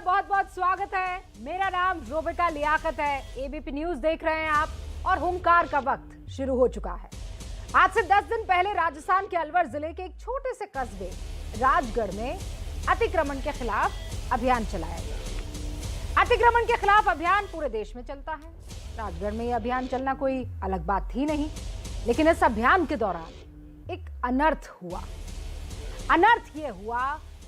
बहुत बहुत स्वागत है। मेरा नाम रोबिटा लियाकत है। एबीपी न्यूज देख रहे हैं आप और हुंकार का वक्त शुरू हो चुका है। आज से 10 दिन पहले राजस्थान के अलवर जिले के एक छोटे से कस्बे राजगढ़ में अतिक्रमण के खिलाफ अभियान चलाया गया। अतिक्रमण के खिलाफ अभियान पूरे देश में चलता है। राजगढ़ में यह अभियान चलना कोई अलग बात थी नहीं, लेकिन इस अभियान के दौरान एक अनर्थ हुआ। अनर्थ यह हुआ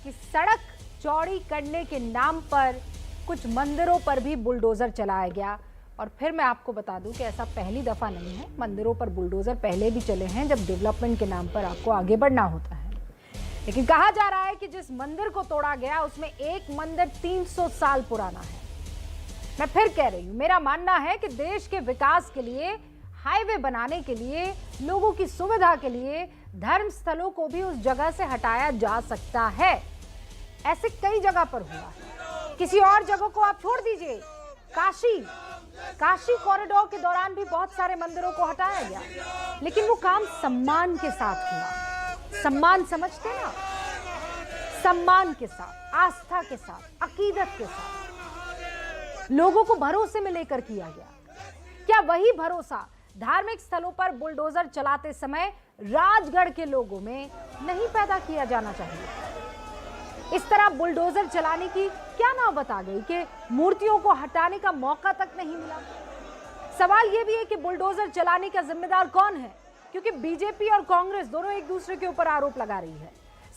कि सड़क चौड़ी करने के नाम पर कुछ मंदिरों पर भी बुलडोजर चलाया गया। और फिर मैं आपको बता दूं कि ऐसा पहली दफा नहीं है। मंदिरों पर बुलडोजर पहले भी चले हैं जब डेवलपमेंट के नाम पर आपको आगे बढ़ना होता है। लेकिन कहा जा रहा है कि जिस मंदिर को तोड़ा गया उसमें एक मंदिर 300 साल पुराना है। मैं फिर कह रही हूं, मेरा मानना है कि देश के विकास के लिए, हाईवे बनाने के लिए, लोगों की सुविधा के लिए धर्म स्थलों को भी उस जगह से हटाया जा सकता है। ऐसे कई जगह पर हुआ है। किसी और जगह को आप छोड़ दीजिए, काशी कॉरिडोर के दौरान भी बहुत सारे मंदिरों को हटाया गया, लेकिन वो काम सम्मान के साथ हुआ। सम्मान समझते ना, सम्मान के साथ, आस्था के साथ, अकीदत के साथ, लोगों को भरोसे में लेकर किया गया। क्या वही भरोसा धार्मिक स्थलों पर बुलडोजर चलाते समय राजगढ़ के लोगों में नहीं पैदा किया जाना चाहिए? इस तरह बुलडोजर चलाने की क्या नौबत आ गई कि मूर्तियों को हटाने का मौका तक नहीं मिला। सवाल यह भी है कि बुलडोजर चलाने का जिम्मेदार कौन है, क्योंकि बीजेपी और कांग्रेस दोनों एक दूसरे के ऊपर आरोप लगा रही है।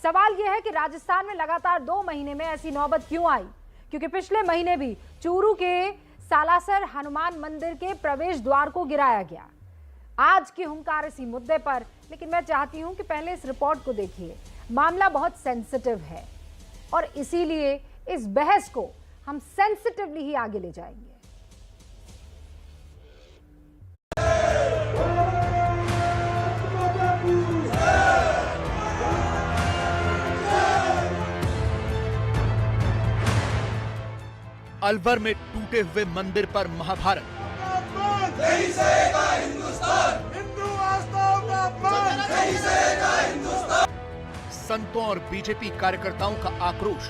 सवाल यह है कि राजस्थान में लगातार 2 महीने में ऐसी नौबत क्यों आई, क्योंकि पिछले महीने भी चूरू के सालासर हनुमान मंदिर के प्रवेश द्वार को गिराया गया। आज की हुंकार इसी मुद्दे पर, लेकिन मैं चाहती हूं कि पहले इस रिपोर्ट को देखिए। मामला बहुत सेंसिटिव है और इसीलिए इस बहस को हम सेंसिटिवली ही आगे ले जाएंगे। अलवर में टूटे हुए मंदिर पर महाभारत। नहीं सहेगा हिंदुस्तान, हिंदू आस्थाओं का अपमान नहीं सहेगा हिंदुस्तान। संतों और बीजेपी कार्यकर्ताओं का आक्रोश।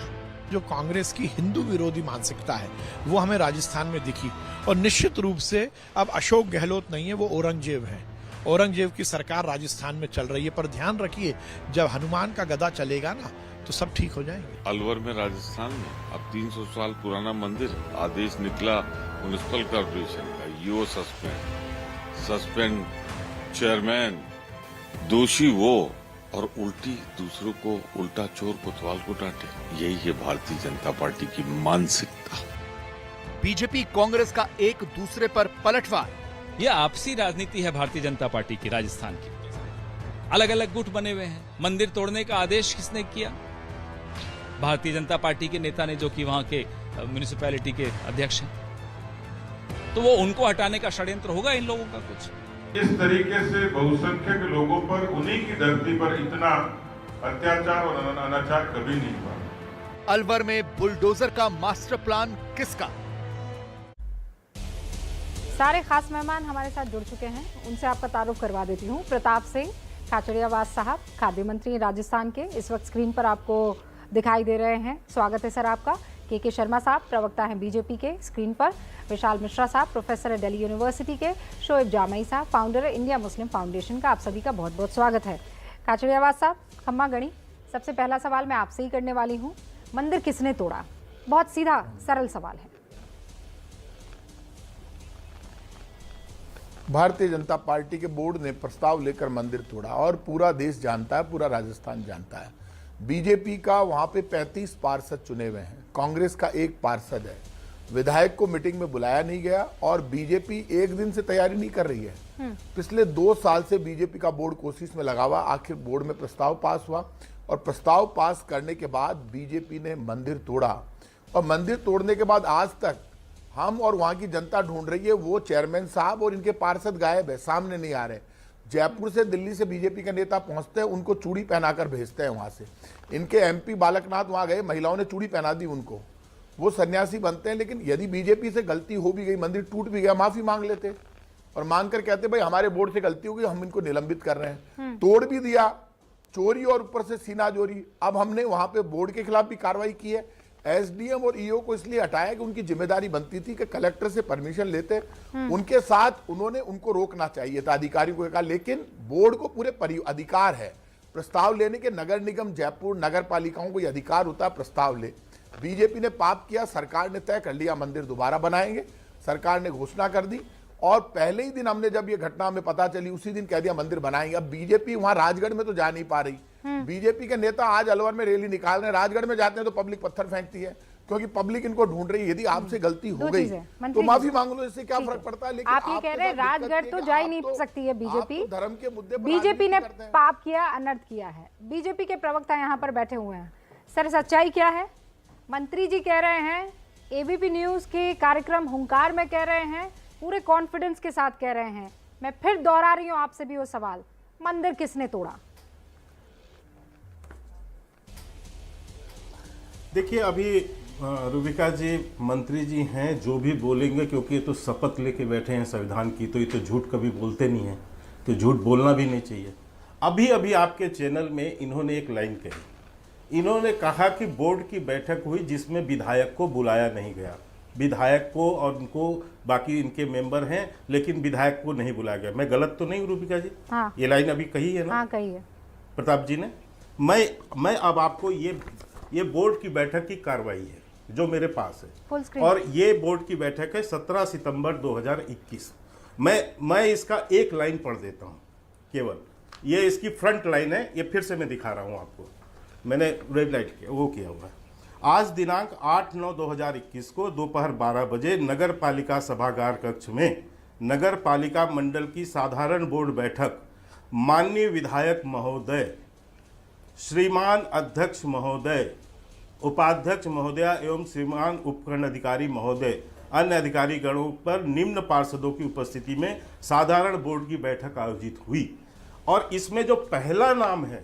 जो कांग्रेस की हिंदू विरोधी मानसिकता है वो हमें राजस्थान में दिखी, और निश्चित रूप से अब अशोक गहलोत नहीं है, वो औरंगजेब है। औरंगजेब की सरकार राजस्थान में चल रही है। पर ध्यान रखिए, जब हनुमान का गदा चलेगा ना तो सब ठीक हो जाएंगे। अलवर में राजस्थान में अब 300 साल पुराना मंदिर, आदेश निकला म्युनिसिपल कॉर्पोरेशन का, यो सस्पेंड चेयरमैन, दोषी वो और उल्टी दूसरों को, उल्टा चोर कोतवाल को डांटे। यही है भारतीय जनता पार्टी की मानसिकता। बीजेपी कांग्रेस का एक दूसरे पर पलटवार। यह आपसी राजनीति है भारतीय जनता पार्टी की राजस्थान की। अलग अलग गुट बने हुए हैं। मंदिर तोड़ने का आदेश किसने किया? भारतीय जनता पार्टी के नेता ने, जो कि वहां के म्युनिसिपैलिटी के अध्यक्ष हैं। तो वो उनको हटाने का षड्यंत्र होगा इन लोगों का कुछ। इस तरीके से बहुसंख्यक लोगों पर, उन्हीं की धरती पर इतना अत्याचार और अनाचार कभी नहीं हुआ। अलवर में बुलडोजर का मास्टर प्लान किसका? सारे खास मेहमान हमारे साथ जुड़ चुके हैं, उनसे आपका तारुफ करवा देती हूँ। प्रताप सिंह खाचरियावास साहब, खाद्य मंत्री राजस्थान के, इस वक्त स्क्रीन पर आपको दिखाई दे रहे हैं। स्वागत है सर आपका। के शर्मा साहब, प्रवक्ता हैं बीजेपी के, स्क्रीन पर। विशाल मिश्रा साहब, प्रोफेसर है दिल्ली यूनिवर्सिटी के। शोएब जामई साहब, फाउंडर है इंडिया मुस्लिम फाउंडेशन का। आप सभी का बहुत बहुत स्वागत है। खाचरियावास साहब, खम्मा गणी, सबसे पहला सवाल मैं आपसे ही करने वाली हूँ। मंदिर किसने तोड़ा? बहुत सीधा सरल सवाल है। भारतीय जनता पार्टी के बोर्ड ने प्रस्ताव लेकर मंदिर तोड़ा, और पूरा देश जानता है, पूरा राजस्थान जानता है। बीजेपी का वहां पे 35 पार्षद चुने हुए हैं, कांग्रेस का 1 पार्षद है। विधायक को मीटिंग में बुलाया नहीं गया, और बीजेपी एक दिन से तैयारी नहीं कर रही है। पिछले 2 साल से बीजेपी का बोर्ड कोशिश में लगा हुआ। आखिर बोर्ड में प्रस्ताव पास हुआ, और प्रस्ताव पास करने के बाद बीजेपी ने मंदिर तोड़ा। और मंदिर तोड़ने के बाद आज तक हम और वहां की जनता ढूंढ रही है वो चेयरमैन साहब, और इनके पार्षद गायब है, सामने नहीं आ रहे। जयपुर से दिल्ली से बीजेपी के नेता पहुंचते हैं, उनको चूड़ी पहनाकर भेजते हैं वहां से। इनके एमपी बालकनाथ वहां गए, महिलाओं ने चूड़ी पहना दी उनको, वो सन्यासी बनते हैं। लेकिन यदि बीजेपी से गलती हो भी गई, मंदिर टूट भी गया, माफी मांग लेते और मांग कर कहते भाई हमारे बोर्ड से गलती हो गई, हम इनको निलंबित कर रहे हैं। तोड़ भी दिया, चोरी और ऊपर से सीना चोरी। अब हमने वहां पे बोर्ड के खिलाफ भी कार्रवाई की है, एसडीएम और ईओ को इसलिए हटाया कि उनकी जिम्मेदारी बनती थी कि कलेक्टर से परमिशन लेते, उनके साथ उन्होंने उनको रोकना चाहिए था, अधिकारियों को कहा। लेकिन बोर्ड को पूरे अधिकार है प्रस्ताव लेने के। नगर निगम जयपुर नगर पालिकाओं को यह अधिकार होता है प्रस्ताव ले। बीजेपी ने पाप किया, सरकार ने तय कर लिया मंदिर दोबारा बनाएंगे, सरकार ने घोषणा कर दी और पहले ही दिन हमने जब ये घटना हमें पता चली उसी दिन कह दिया मंदिर बनाएंगे। अब बीजेपी वहां राजगढ़ में तो जा नहीं पा रही। बीजेपी के नेता आज अलवर में रैली निकाल रहे हैं, राजगढ़ में जाते हैं तो पब्लिक पत्थर फेंकती है क्योंकि पब्लिक इनको ढूंढ रही है। यदि आपसे गलती हो गई तो माफी मांग लो, इससे क्या फर्क पड़ता है। लेकिन आप ये कह रहे हैं राजगढ़ तो जा ही नहीं सकती है बीजेपी, धर्म के मुद्दे पर बीजेपी ने पाप किया, अनर्थ किया है। बीजेपी के प्रवक्ता यहाँ पर बैठे हुए हैं। सर सच्चाई क्या है? मंत्री जी कह रहे हैं, एबीपी न्यूज के कार्यक्रम हुंकार में कह रहे हैं, पूरे कॉन्फिडेंस के साथ कह रहे हैं। मैं फिर दोहरा रही हूं आपसे भी वो सवाल, मंदिर किसने तोड़ा? देखिए, अभी रूबिका जी मंत्री जी हैं, जो भी बोलेंगे, क्योंकि ये तो शपथ लेके बैठे हैं संविधान की, तो ये तो झूठ कभी बोलते नहीं हैं, तो झूठ बोलना भी नहीं चाहिए। अभी अभी आपके चैनल में इन्होंने एक लाइन कही, इन्होंने कहा कि बोर्ड की बैठक हुई जिसमें विधायक को बुलाया नहीं गया। विधायक को और उनको बाकी इनके मेंबर हैं, लेकिन विधायक को नहीं बुलाया गया। मैं गलत तो नहीं हूँ रूबिका जी? हाँ। ये लाइन अभी कही है ना? हाँ, कही है प्रताप जी ने। मैं अब आपको ये बोर्ड की बैठक की कार्रवाई है जो मेरे पास है, और ये बोर्ड की बैठक है 17 सितंबर 2021। मैं इसका एक लाइन पढ़ देता हूँ केवल, ये इसकी फ्रंट लाइन है, ये फिर से मैं दिखा रहा हूँ आपको, मैंने रेड लाइट किया हुआ है। आज दिनांक 8/9/2021 को दोपहर 12 बजे नगर पालिका सभागार कक्ष में नगर पालिका मंडल की साधारण बोर्ड बैठक माननीय विधायक महोदय, श्रीमान अध्यक्ष महोदय, उपाध्यक्ष महोदया एवं श्रीमान उपखंड अधिकारी महोदय, अन्य अधिकारी गणों पर निम्न पार्षदों की उपस्थिति में साधारण बोर्ड की बैठक आयोजित हुई। और इसमें जो पहला नाम है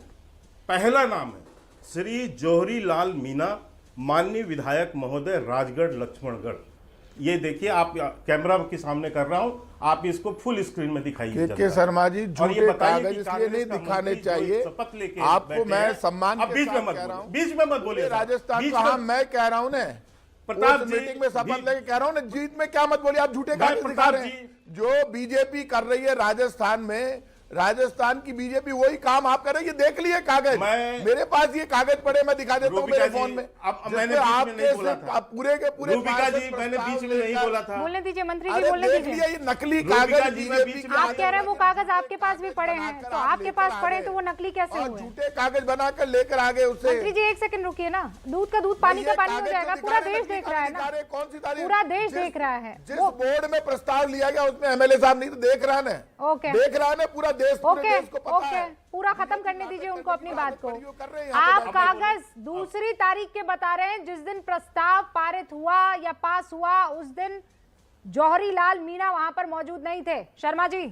श्री जौहरी लाल मीणा, माननीय विधायक महोदय, राजगढ़ लक्ष्मणगढ़। ये देखिए, आप कैमरा के सामने कर रहा हूं, आप इसको फुल स्क्रीन में दिखाइए। के शर्मा जी, झूठे कागज इसलिए नहीं दिखाने चाहिए आपको। मैं सम्मान के साथ कह रहा हूं, बीच में मत बोलिए। राजस्थान का मैं कह रहा हूं ना, प्रताप जी मीटिंग में शपथ लेके कह रहा हूं ना, जीत में क्या मत बोलिए। आप झूठे कागज दिखा रहे हैं। जो बीजेपी कर रही है राजस्थान में, राजस्थान की बीजेपी वही काम आप कर रहे हैं। ये देख लिए कागज, मेरे पास ये कागज पड़े, मैं दिखा देता हूँ मेरे फोन में। अब मैंने आपके पूरे के पूरे मैंने बीच में नहीं बोला था। बोलने दीजिए मंत्री जी, बोलने दीजिए। ये नकली कागज बीजेपी, आप कह रहे हैं वो कागज आपके पास भी पड़े हैं, तो आपके पास पड़े तो वो नकली कैसे हुए? झूठे कागज बनाकर लेकर आ गए उससे। मंत्री जी एक सेकंड रुकिए ना, दूध का दूध पानी का पानी हो जाएगा। पूरा देश देख रहा है ना, कौन सी तारीख? पूरा देश देख रहा है। जिस बोर्ड में प्रस्ताव लिया गया उसमें एमएलए साहब नहीं तो देख रहा है। ओके, देख रहा है पूरा देश, ओके, पूरा खत्म करने दीजिए उनको अपनी बात को। आप कागज दूसरी तारीख के बता रहे हैं, जिस दिन प्रस्ताव पारित हुआ या पास हुआ उस दिन जौहरी लाल मीणा वहां पर मौजूद नहीं थे। शर्मा जी,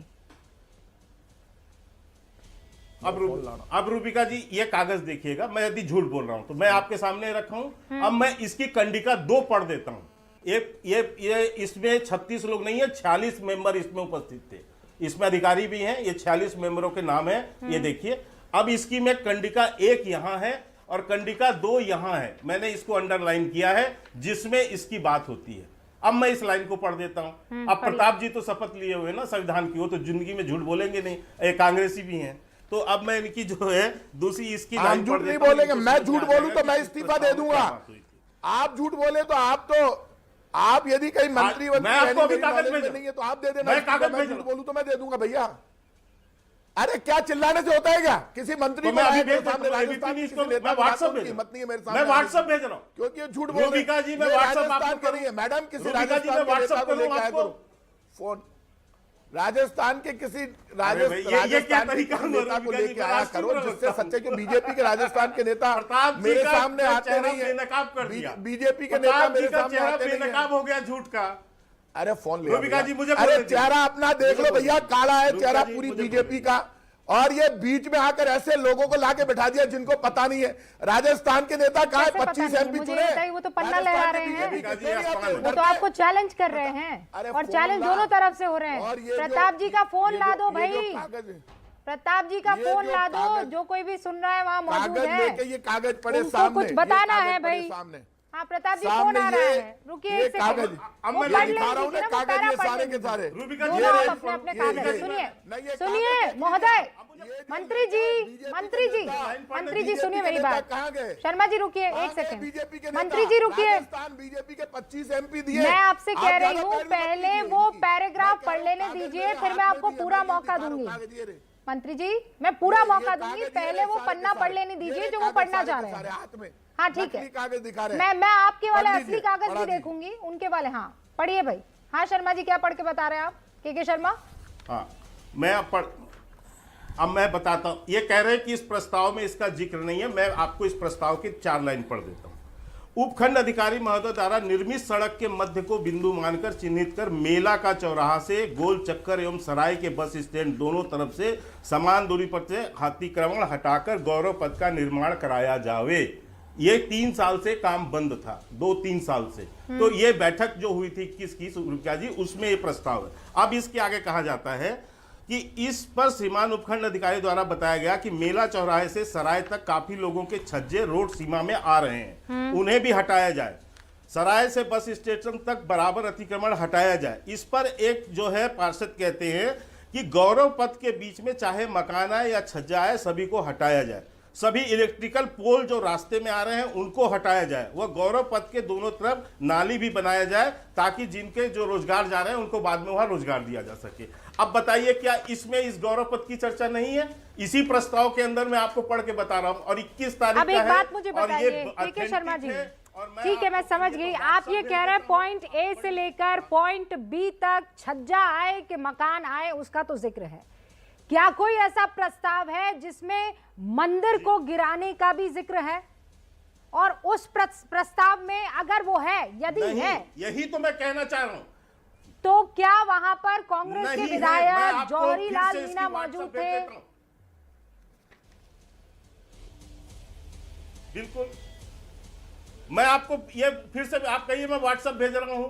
अब रूबिका जी ये कागज देखिएगा, मैं यदि झूठ बोल रहा हूं तो मैं आपके सामने रखा हूं। अब मैं इसकी कंडिका 2 पढ़ देता हूं। ये इसमें 36 लोग नहीं है, 46 मेंबर इसमें उपस्थित थे। इसमें अधिकारी भी हैं, ये 46 मेंबरों के नाम है, ये देखिए। अब इसकी में कंडिका 1 यहां है और कंडिका 2 यहां है, मैंने इसको अंडरलाइन किया है जिसमें इसकी बात होती है। अब मैं इस लाइन को पढ़ देता हूं। अब प्रताप जी तो शपथ लिए हुए ना संविधान की, वो तो जिंदगी में झूठ बोलेंगे नहीं, एक कांग्रेसी भी हैं। तो अब मैं इनकी जो है दूसरी इसकी लाइन झूठ नहीं बोलेंगे। मैं झूठ बोलूं तो मैं इस्तीफा दे दूंगा। आप झूठ बोले तो आप यदि कहीं मंत्री मैं आपको अभी कागज भेज नहीं है तो आप दे देना। मैं कागज मैं झूठ बोलूं तो मैं दे दूंगा भैया। अरे क्या चिल्लाने से होता है क्या? किसी मंत्री मैं व्हाट्सएप भेज रहा हूँ क्योंकि ये झूठ बोल रहे हैं। जी मैं व्हाट्सएप कर रही है मैडम, किसी राजस्थान के नेता को लेकर आया करो फोन। राजस्थान के किसी राजस्थान के नेता को लेके आया करो जिससे सच्चे के बीजेपी के राजस्थान के नेता मेरे सामने आते नहीं है। बीजेपी के नेता मेरे सामने आते नहीं है। हो गया झूठ का। अरे फोन ले जी मुझे, अरे चेहरा अपना देख लो भैया, काला है चेहरा पूरी बीजेपी का। और ये बीच में आकर ऐसे लोगों को लाके बैठा दिया जिनको पता नहीं है। राजस्थान के नेता कहाँ है? 25 एमपी चुने, वो तो पन्ना लहरा रहे हैं, वो तो आपको चैलेंज कर रहे हैं और चैलेंज दोनों तरफ से हो रहे हैं। प्रताप जी का फोन ला दो भाई, प्रताप जी का फोन ला दो, जो कोई भी सुन रहा है वहाँ मौजूद है। ये कागज पड़े सामने, कुछ बताना है भाई। हाँ प्रताप जी सामने फोन आ रहा ये- है, रुकिए ये एक सेकंड। कागज अब वो मैं पढ़ दिखा रहा हूँ लीजिए ना, ना, वो कागज पैरा ये पढ़ सारे के लीजिए। सारे रूबिका दोनों जी, आप ये- अपने अपने ये- कागज ये- सुनिए नहीं, ये सुनिए कागज महोदय, ये जो मंत्री जी बीजेपी मंत्री जी मंत्री जी सुनिए मेरी बात। कहाँ गए? शर्मा जी रुकिए कहाँ एक गए सेकंड। बीजेपी के मंत्री नेता? जी रुकिए, राजस्थान बीजेपी के 25 MP दिए। मैं आपसे आप कह रही ज्यादा हूँ पैरवी मत पहले कीजिए वो इनकी। पैराग्राफ मैं पढ़ कह लेने रहा हूँ, दीजिए, कागज फिर मेरे मैं हाथ आपको में भी है, पूरा मैं मौका दिखा रहा हूँ, दूंगी। कागज ये रहे। मंत्री जी मैं पूरा ये मौका कागज दूंगी, ये पहले रहे वो सारे पन्ना के पढ़ सारे। लेने ये दीजिए रहे जो वो कागज पढ़ना सारे चाह के रहे सारे हैं। हाथ में। हाँ ठीक नकली है, कागज दिखा रहे हैं। मैं आपके वाले पढ़ असली लीजिए, कागज पढ़ा भी दीजिए। देखूंगी, उनके वाले। हाँ पढ़िए भाई। हाँ शर्मा जी क्या पढ़ के बता रहे हैं आप? के शर्मा हाँ अब मैं बताता हूं। ये कह रहे हैं कि इस प्रस्ताव में इसका जिक्र नहीं है। मैं आपको इस प्रस्ताव की 4 लाइन पढ़ देता हूं। उपखंड अधिकारी महोदय द्वारा निर्मित सड़क के मध्य को बिंदु मानकर चिन्हित कर मेला का चौराहा से गोल चक्कर एवं सराय के बस स्टैंड दोनों तरफ से समान दूरी पर से अतिक्रमण हटाकर गौरव पथ का निर्माण कराया जावे। ये 3 साल से काम बंद था, 2-3 साल से। तो ये बैठक जो हुई थी 21 रुपया जी, उसमें ये प्रस्ताव है। अब इसके आगे कहा जाता है कि इस पर श्रीमान उपखंड अधिकारी द्वारा बताया गया कि मेला चौराहे से सराय तक काफी लोगों के छज्जे रोड सीमा में आ रहे हैं, उन्हें भी हटाया जाए। सराय से बस स्टेशन तक बराबर अतिक्रमण हटाया जाए। इस पर एक जो है पार्षद कहते हैं कि गौरव पथ के बीच में चाहे मकान आए या छज्जा आए, सभी को हटाया जाए। सभी इलेक्ट्रिकल पोल जो रास्ते में आ रहे हैं उनको हटाया जाए। वह गौरव पथ के दोनों तरफ नाली भी बनाया जाए ताकि जिनके जो रोजगार जा रहे हैं उनको बाद में वहां रोजगार दिया जा सके। अब बताइए क्या इसमें इस गौरव पथ की चर्चा नहीं है? इसी प्रस्ताव के अंदर मैं आपको पढ़ के बता रहा हूं। और 21 तारीख अब का एक है बात मुझे और बताइए ये के शर्मा जी। authentic है। और ठीक है मैं आपको समझ ये गई। तो आप ये WhatsApp कह रहे हैं भेज पॉइंट ए से लेकर पॉइंट बी तक छज्जा आए कि मकान आए उसका तो जिक्र है। क्या कोई ऐसा प्रस्ताव है जिसमें मंदिर को गिराने का भी जिक्र है? और उस प्रस्ताव में अगर वो है, यदि नहीं, है, यही तो मैं कहना चाह रहा हूं। तो क्या वहां पर कांग्रेस के नहीं है। मैं विधायक आपको जौहरी फिर लाल से इसकी मीणा WhatsApp मौजूद भेज थे? देता हूं। बिल्कुल, मैं आपको ये फिर से आप कहिए, मैं व्हाट्सएप भेज रहा हूं।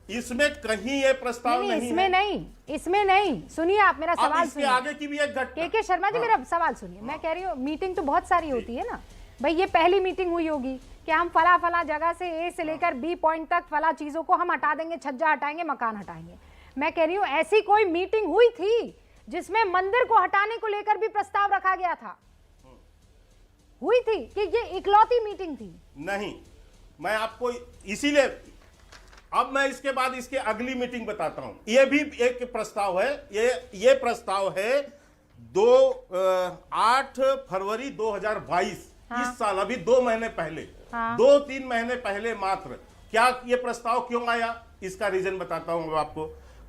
इसमें कहीं ये प्रस्ताव नहीं, नहीं इसमें है। नहीं, इसमें नहीं। सुनिए आप मेरा अब सवाल इसके सुनिए। आगे की भी एक घटना। के शर्मा जी मेरा सवाल सुनिए। मैं कह रही हूँ मीटिंग तो बहुत सारी होती है ना भाई। ये पहली मीटिंग हुई होगी कि हम फला फला जगह से ए से लेकर बी पॉइंट तक फला चीजों को हम हटा देंगे, छज्जा हटाएंगे, मकान हटाएंगे। मैं कह रही हूँ ऐसी कोई मीटिंग हुई थी जिसमें मंदिर को हटाने को लेकर भी प्रस्ताव रखा गया था? हुई थी कि ये इकलौती मीटिंग थी? नहीं, मैं आपको इसीलिए अब मैं इसके बाद इसके अगली मीटिंग बताता हूं। ये भी एक प्रस्ताव है। ये प्रस्ताव है 8 फरवरी 2022। हाँ। इस साल अभी 2 महीने पहले, हाँ। 2-3 महीने पहले मात्र। क्या ये प्रस्ताव क्यों आया? इसका रीजन बताता हूं मैं आपको।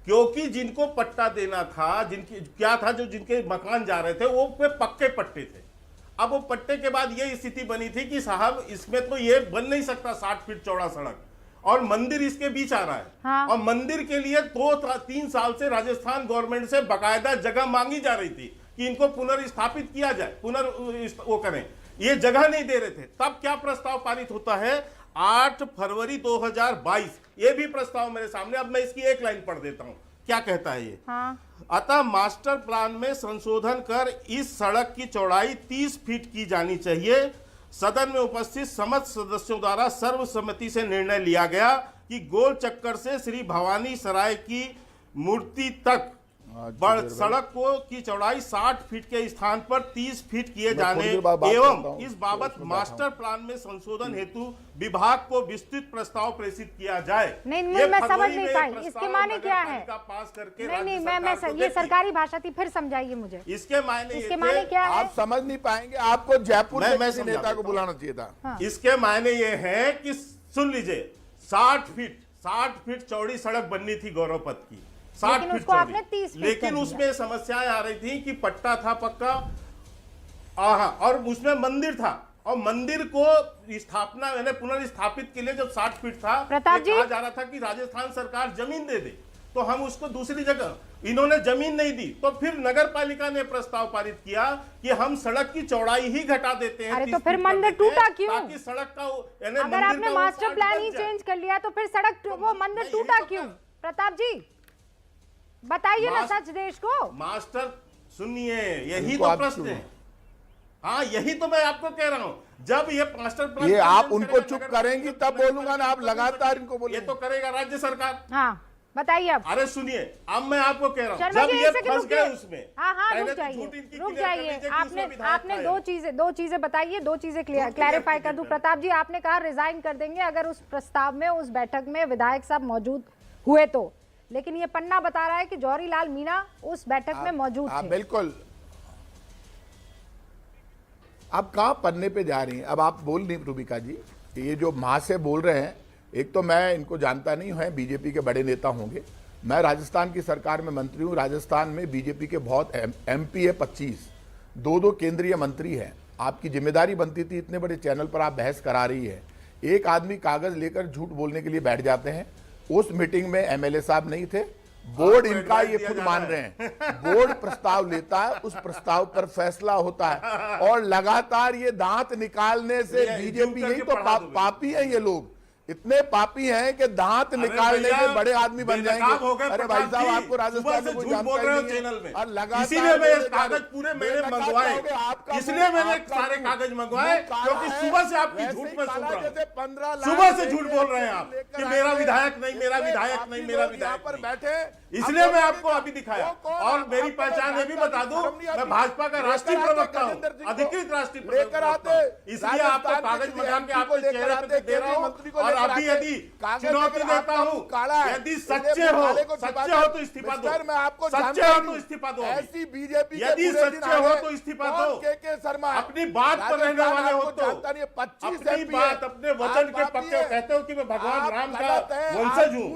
क्योंकि जिनको पट्टा देना था, जिनकी क्या था, जो जिनके मकान जा रहे थे वो पक्के पट्टे थे। अब वो पट्टे के बाद ये स्थिति बनी थी कि साहब इसमें तो ये बन नहीं सकता 60 फीट चौड़ा सड़क, और मंदिर इसके बीच आ रहा है। हाँ। और मंदिर के लिए 2-3 साल से राजस्थान गवर्नमेंट से बकायदा जगह मांगी जा रही थी कि इनको पुनर्स्थापित किया जाए, वो करें। ये जगह नहीं दे रहे थे। तब क्या प्रस्ताव पारित होता है? 8 फरवरी 2022। ये भी प्रस्ताव मेरे सामने। अब मैं इसकी एक लाइन पढ़ देता हूं, क्या कहता है ये। हाँ। अतः मास्टर प्लान में संशोधन कर इस सड़क की चौड़ाई 30 फीट की जानी चाहिए। सदन में उपस्थित समस्त सदस्यों द्वारा सर्वसम्मति से निर्णय लिया गया कि गोल चक्कर से श्री भवानी सराय की मूर्ति तक सड़क की चौड़ाई 60 फीट के स्थान पर 30 फीट किए जाने एवं इस बाबत मास्टर प्लान में संशोधन हेतु विभाग को विस्तृत प्रस्ताव प्रेषित किया जाए। नहीं, मैं समझ नहीं पाई इसके माने क्या है। पास करके नहीं, मैं ये सरकारी भाषा थी, फिर समझाइए मुझे इसके मायने। इसके माने क्या है? आप समझ नहीं पाएंगे। आपको जयपुर मैं में किसी समझा नेता देता को हूं। बुलाना चाहिए था। हाँ। इसके मायने ये है कि सुन लीजिए, 60 फीट चौड़ी सड़क बननी थी गौरव पथ की, 60 लेकिन फीट उसको आपने 30 चौड़ी। फीट लेकिन कर उसमें समस्याएं आ रही थी कि पट्टा था पक्का, और उसमें मंदिर था, और मंदिर को स्थापना यानी पुनर्स्थापित के लिए जब 60 फीट था, प्रताप जी, कहा जा रहा था कि राजस्थान सरकार जमीन दे दे, तो हम उसको दूसरी जगह, इन्होंने जमीन नहीं दी, तो फिर नगर पालिका ने प्रस्ताव पारित किया कि हम सड़क की चौड़ाई ही घटा देते हैं। अरे तो फिर मंदिर टूटा क्यों? ताकि सड़क का अगर आपने मास्टर प्लान ही चेंज कर लिया तो फिर सड़क वो मंदिर टूटा क्यों? प्रताप जी बताइए ना सच देश को। मास्टर सुनिए, यही तो प्रश्न है। हाँ, यही तो मैं आपको कह रहा हूं। जब ये मास्टर प्लान ये आप करेगा उनको चुप नगर करेंगे निगम तब की बोलूंगा ना, आप लगातार इनको ये बोलिए। तो करेगा राज्य सरकार। हाँ बताइए अब। अरे सुनिए, अब मैं आपको कह रहा हूं, शर्मा जब जी ये एक सेकंड फंस गए रुकिए। उसमें, हाँ पहले रुक तो जाइए, झूठ इनकी रुक clear कर जाइए। लीजिए कि उसमें विधायक आपने था। दो चीजें बताइए, दो चीजें क्लैरिफाई कर दूं। प्रताप जी आपने कहा रिजाइन कर देंगे अगर उस प्रस्ताव में, उस बैठक में विधायक साहब मौजूद हुए तो, लेकिन ये पन्ना बता रहा है कि जौहरी लाल मीणा उस बैठक में मौजूद थे। बिल्कुल। आप कहां पन्ने पे जा रही हैं? अब आप बोल नहीं रूबिका जी, ये जो मां से बोल रहे हैं, एक तो मैं इनको जानता नहीं हूं, बीजेपी के बड़े नेता होंगे। मैं राजस्थान की सरकार में मंत्री हूं। राजस्थान में बीजेपी के बहुत एमपी है 25, दो केंद्रीय मंत्री हैं। आपकी जिम्मेदारी बनती थी, इतने बड़े चैनल पर आप बहस करा रही है। एक आदमी कागज लेकर झूठ बोलने के लिए बैठ जाते हैं। उस मीटिंग में एमएलए साहब नहीं थे, बोर्ड इनका ये खुद मान रहे हैं। बोर्ड प्रस्ताव लेता है, उस प्रस्ताव पर फैसला होता है, और लगातार ये दांत निकालने से बीजेपी, यही तो पापी है ये लोग, इतने पापी हैं कि दांत निकालने के बड़े आदमी बन जाएंगे। अरे भाई साहब, आपको राजस्थान में कोई जानता ही नहीं है। और लगातार इसीलिए मैंने कागज पूरे मैंने मंगवाए, इसलिए मैंने सारे कागज मंगवाए, क्योंकि सुबह से आपकी झूठ में सुन रहा हूं। सुबह से झूठ बोल रहे हैं आप कि मेरा विधायक नहीं, मेरा विधायक नहीं, मेरा विधायक पर नहीं। बैठे, इसलिए मैं आपको अभी दिखाया। और मेरी पहचान ये भी बता दूं, मैं भाजपा का राष्ट्रीय प्रवक्ता हूं, अधिकृत राष्ट्रीय प्रवक्ता हूं। इसलिए आपको कागज मंगा के आपके चेहरे पे दे रहा हूं। और अभी यदि चुनौती देता हूं, यदि सच्चे हो तो इस्तीफा दो, सच्चे हो तो इस्तीफा दो। ऐसी बीजेपी, यदि सच्चे हो तो इस्तीफा दो। के शर्मा अपनी बात पर रहने वाले हो तो, 25 अपनी बात, अपने वचन के पक्के कहते हो कि मैं भगवान राम का वंशज हूं,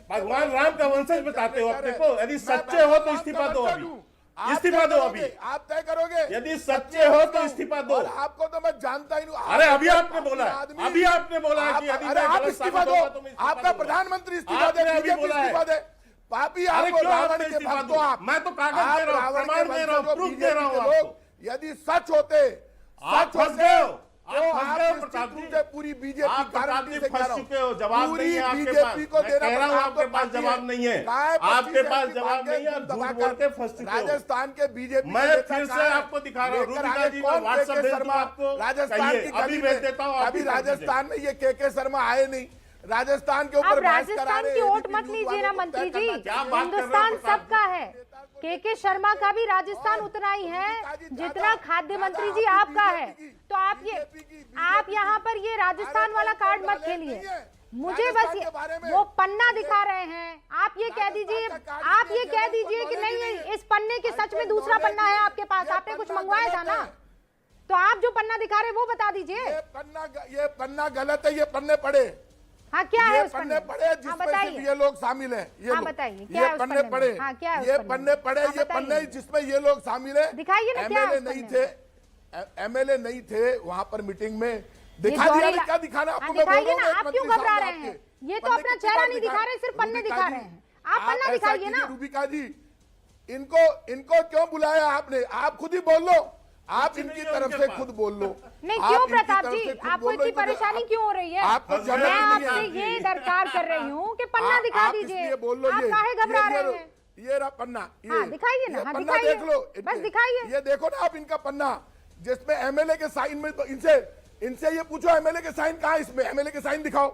भगवान राम का वंशज बताते हो अपने को। यदि सच्चे हो तो इस्तीफा दो, अभी इस्तीफा दो। अभी आप तय करोगे, यदि सच्चे हो तो इस्तीफा दो। आपको तो मैं जानता ही नहीं। अरे अभी आपने बोला है, अभी आपने बोला है कि यदि आप इस्तीफा दो, आपका प्रधानमंत्री इस्तीफा दे, बीजेपी इस्तीफा दे। पापी आपको, रावण के भक्त हो आप। मैं तो कागज दे रहा हूं, प्रमाण दे रहा हूं, प्रूफ दे रहा हूं आपको। यदि सच होते, आप फंस गए हो, आप प्रताप जी, पूरी बीजेपी आप प्रताप जी फंस चुके हो। जवाब नहीं है आपके पास, को मैं कह रहा हूं आपके पास जवाब नहीं है, आपके पास जवाब नहीं है, आप झूठ बोल के फंस चुके हो। राजस्थान के बीजेपी, मैं फिर से आपको दिखा रहा हूं, रूबिका जी, मैं व्हाट्सएप भेज दूं आपको, राजस्थान की अभी भेज देता हूं। अभी राजस्थान में ये के शर्मा आए नहीं, राजस्थान के ऊपर राजस्थान की ओट मत लीजिए ना मंत्री जी, हिंदुस्तान सबका है। के शर्मा का भी राजस्थान उतना ही है जितना खाद्य मंत्री जी आपका है। तो आप यहाँ पर ये राजस्थान वाला कार्ड मत खेलिए। मुझे बस वो पन्ना दिखा रहे हैं, आप ये कह दीजिए कि नहीं इस पन्ने के सच में दूसरा पन्ना है आपके पास, आपने कुछ मंगवाया था ना, तो आप जो पन्ना दिखा रहे हैं वो बता दीजिए। ये पन्ना गलत है, ये पन्ने पड़े। हाँ क्या है उस पन्ने पड़े जिसमें सिर्फ ये लोग शामिल हैं। ये बताइए ये पन्ने पड़े, ये पन्ने पड़े, ये पन्ने जिसमें ये लोग शामिल हैं। दिखाइए ना क्या है। एमएलए नहीं थे वहां पर मीटिंग में। दिखा दिया, क्या दिखाना आपको? दिखाइए ना, आप क्यों घबरा रहे हैं? ये तो अपना चेहरा नहीं दिखा रहे, सिर्फ पन्ने दिखा रहे हैं। आप पन्ना दिखाइए ना। रूबिका जी, इनको क्यों बुलाया आपने? आप खुद ही बोल लो, आप इनकी तरफ से खुद बोल लो। नहीं क्यों प्रताप जी, आपको इतनी परेशानी क्यों हो रही है? मैं आपसे ये दरकार कर रही हूँ कि पन्ना दिखा दीजिए। आप काहे घबरा रहे हैं? ये रहा पन्ना, दिखाइए ना, पन्ना देख लो, बस दिखाइए। ये देखो ना आप इनका पन्ना, जिसमें एमएलए के साइन में। तो इनसे ये पूछो एमएलए के साइन कहाँ है इसमें? एमएलए के साइन दिखाओ,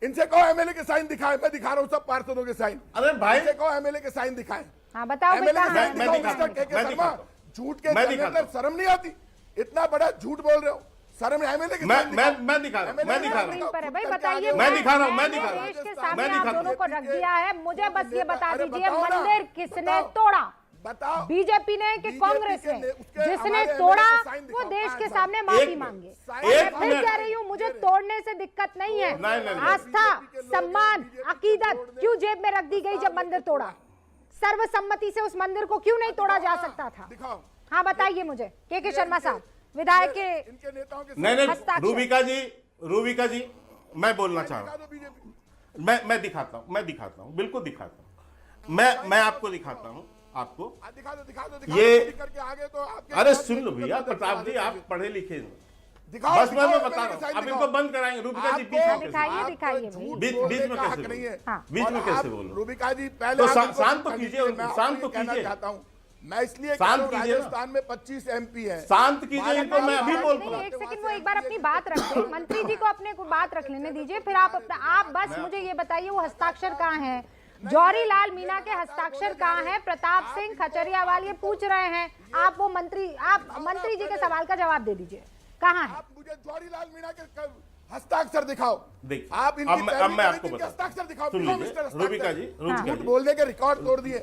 इनसे कहो एमएलए के साइन दिखाए। मैं दिखा रहा हूँ सब पार्षदों के साइन। अरे भाई, इनसे कहो एमएलए के साइन दिखाए। हाँ बताओ, झूठ के शर्म नहीं आती? इतना बड़ा झूठ बोल रहे हो, शर्म नहीं? एमएलए के मैं दिखा रहा हूं, भाई बताइए। मैं दिखा रहा हूं, देश के सामने आप दोनों को रख दिया है। मुझे बस ये बता दीजिए, मंदिर किसने तोड़ा? बताओ। बीजेपी ने कि कांग्रेस ने? जिसने तोड़ा वो देश के सामने माफी मांगे। मैं फिर कह रही हूँ, मुझे तोड़ने से दिक्कत नहीं है। आस्था, सम्मान, अकीदत क्यों जेब में रख दी गई जब मंदिर तोड़ा? सर्वसम्मति से उस मंदिर को क्यों नहीं तोड़ा जा सकता था? हाँ बताइए मुझे। के शर्मा साहब, विधायक के नेताओं के नहीं, रूबिका जी मैं बोलना चाह रहा हूँ। मैं दिखाता हूँ, बिल्कुल दिखाता हूँ। मैं आपको दिखाता हूँ, आपको दिखा दो ये करके आगे तो आपके। अरे सुन लो भैया, प्रताप जी आप पढ़े लिखे हैं, बस मैं बता रहा हूँ। अब इनको बंद कराएंगे। रूबिका जी बीच में दिखाइए बीच में कैसे बोलो? बीच में कैसे बोलो? रूबिका जी पहले तो शांत तो कीजिए, शांत तो कीजिए। चाहता हूँ मैं इसलिए कह रहा शांत हूं, कीजिए ना। राजस्थान में 25 MP हैं। शांत कीजिए इनको, मैं अभी बोल रहा हूं। एक सेकंड, वो एक बार अपनी बात रख दें। मंत्री जी को अपने को बात रख लेने दीजिए, फिर आप बस मुझे ये बताइए वो हस्ताक्षर कहाँ हैं? जौहरी लाल मीणा के हस्ताक्षर कहाँ हैं? प्रताप सिंह खचरियावाल ये पूछ रहे हैं। आप मंत्री जी के सवाल का जवाब दे दीजिए, कहाँ है? आप मुझे जौहरी लाल मीणा के हस्ताक्षर दिखाओ। देखिए, आप इनकी अब मैं आपको इनके बताता हस्ताक्षर दिखाओ। सुन लीजिए, रूबिका जी, झूठ बोलने के रिकॉर्ड तोड़ दिए।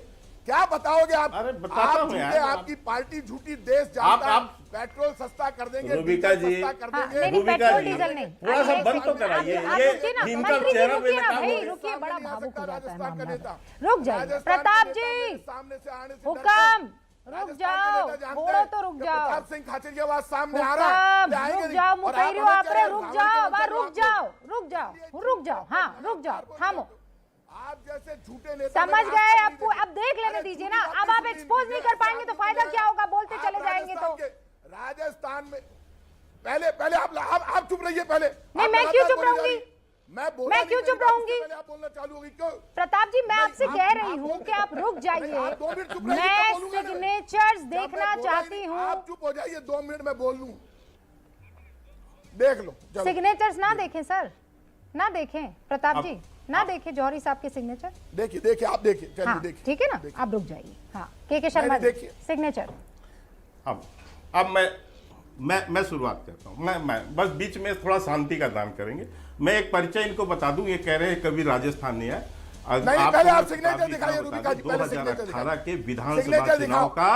क्या बताओगे आप? अरे बताता आप हूं झूठे, यार। आपकी पार्टी झूठी, देश जानता है। आप पेट्रोल सस्ता कर देंगे, रूबिका डीजल जी, सस्ता कर हाँ, देंगे। नहीं, रूबिका पेट्रोल जी, डीजल नहीं। थोड़ा सा एक बंद तो सेकंड, कराइए। आप ये रुकिए ना, इनका मंत्री जी चेहरा रुकिए मेरे ना काम भाई, हो गया। रुकिए, बड़ा सामने नहीं आ भावुक सकता हो जाता है राजस्थान का मामला। नेता। रुक जाइए राजस्थान प्रताप के जी, नेता सामने से आने से हुक्म, रुक राजस्थान के जाओ, नेता जानते थोड़ा हैं तो रुक कि जाओ। प्रताप सिंह खाचरियावाल सामने आ रहा है, हुक्म, आएंगे रुक नहीं। जाओ, और मुकैरी आप हो, हमें आप कह रहे हैं, रुक रावण जाओ, के वहाँ मतलब रुक जाओ, रुक जाओ, रुक जाओ, हाँ रुक जाओ, थामो। आप जैसे झूठे नेता समझ मैंने आज गए, तक आपको नहीं अब देख लेने अरे दीजिए झूठी ना। बातें अब आप सुनी एक्सपोज नहीं लीजिए, कर पाएंगे तो फायदा क्या होगा? बोलते आप चले जाएंगे तो। राजस्थान के- राजस्थान में पहले आप चुप रहिए। पहले नहीं, आप मैं क्यों लगातार चुप बोली जा रहूंगी? रही। मैं क्यों चुप रहूंगी? आप बोलना चालू होगी क्यों? प्रताप जी, मैं नहीं, आपसे आप- कह रही आप हूँ बोल कि रहे आप रुक नहीं, जाइए। आप 2 मिनट चुप रहिए, मैं तब बोलूंगा ना। सिग्नेचर्स जब मैं देखना बोला ही चाहती नहीं, हूँ। आप चुप हो जाइए, 2 मिनट में बोल लूं। देख लो, चलो। सिग्नेचर्स ना देखें सर, ना देखें प्रताप अब- जी, ना देखें जौहरी साहब के सिग्नेचर। देखिए आप देखिए, चलिए हाँ देखिए। ठीक है ना, आप रुक जाइए। हाँ के शर्मा नहीं, जी, देखिए। सिग्नेचर। अब मैं शुरुआत करता हूँ। मैं बस बीच में थोड़ा शांति का दान करेंगे। मैं एक परिचय इनको बता दूं। ये कह रहे हैं कभी राजस्थान नहीं है। नहीं, पहले आप सिग्नेचर दिखाइए रूबिका जी, पहले सिग्नेचर 2018 के सिग्नेचर विधानसभा चुनाव दिखाओ। का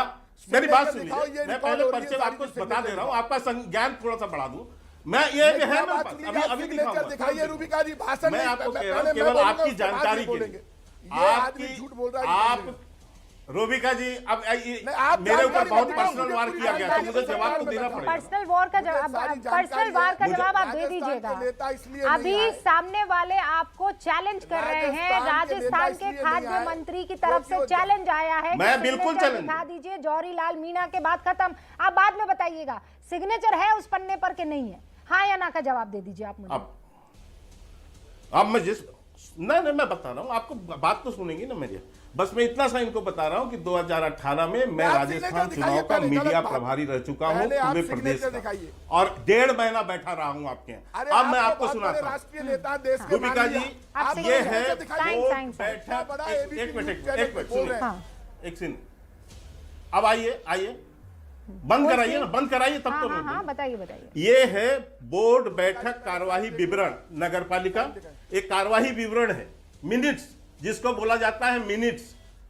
मेरी बात सिग्नेचर सुन दिखाओ, लीजिए। ये मैं रिकॉर्ड पहले हो रही है, परिचय सारी आपको चीज़ बता दे रहा हूँ, सिग्नेचर आपका ज्ञान थोड़ा सा बढ़ा दूं। मैं ये है क्या मैं बात सुनिए, आप अभी सिग्नेचर दिखाऊंगा। दिखाइए रूबिका जी, भाषण मैं नहीं, आपको कह रहा पहले हूं, मैं केवल बोलूंगा, आपकी उसके बाद जानकारी ये के बोलेंगे। लिए। ये आदमी झूठ बोल रहा है, आप रूबिका जी, अब आप मेरे ऊपर जानकारी बहुत बताओ, पर्सनल मुझे वार पूरी किया गया, तो जानकारी मुझे बताओ, जवाब तो बताओ। देना पड़ेगा। पर्सनल वॉर का मुझे जवाब, सारी पर्सनल जानकारी वार का है। जवाब आप दे राजस्थान दीजिएगा। के नेता इसलिए अभी नहीं आए। सामने वाले आपको चैलेंज कर रहे हैं। राजस्थान के नेता राजस्थान के इसलिए नहीं खाद्य आए मंत्री की तरफ से क्योंकि वो चैलेंज आया है। मैं कि बिल्कुल सिग्नेचर चैलेंज- दिखा दीजिए। जौहरी लाल मीणा के बाद खत्म। आप बाद में बताइएगा सिग्नेचर है उस पन्ने पर के नहीं है, हाँ या ना का जवाब दे दीजिए आप मुझे। अब मैं नहीं मैं बता रहा हूँ आपको, बात तो सुनेंगी ना मेरी। बस मैं इतना सा इनको बता रहा हूँ कि 2018 में मैं आप राजस्थान सिग्नेचर चुनाव दिखाइए का पहले, मीडिया गलत बात। प्रभारी रह चुका हूँ पहले आप पूरे प्रदेश सिग्नेचर का, दिखाइए। और 1.5 महीना बैठा रहा हूँ आपके यहाँ। अब मैं आपको बहुत बड़े सुनाता हूँ। राष्ट्रीय नेता देश के रूबिका माननीय, जी, आप ये सिग्नेचर है दिखाइए। Board sign, sign. बैठक। बड़ा एक ABC मिनट चैनल एक मिनट बोल रहे हैं। सुनिए, एक सेकंड। अब आइए बंद कराइए ना, बंद कराइए तब तो मैं हाँ बताइए बताइए। ये है बोर्ड बैठक कार्यवाही विवरण नगर पालिका। एक कार्यवाही विवरण है, मिनिट्स जिसको बोला जाता है मिनिट्स,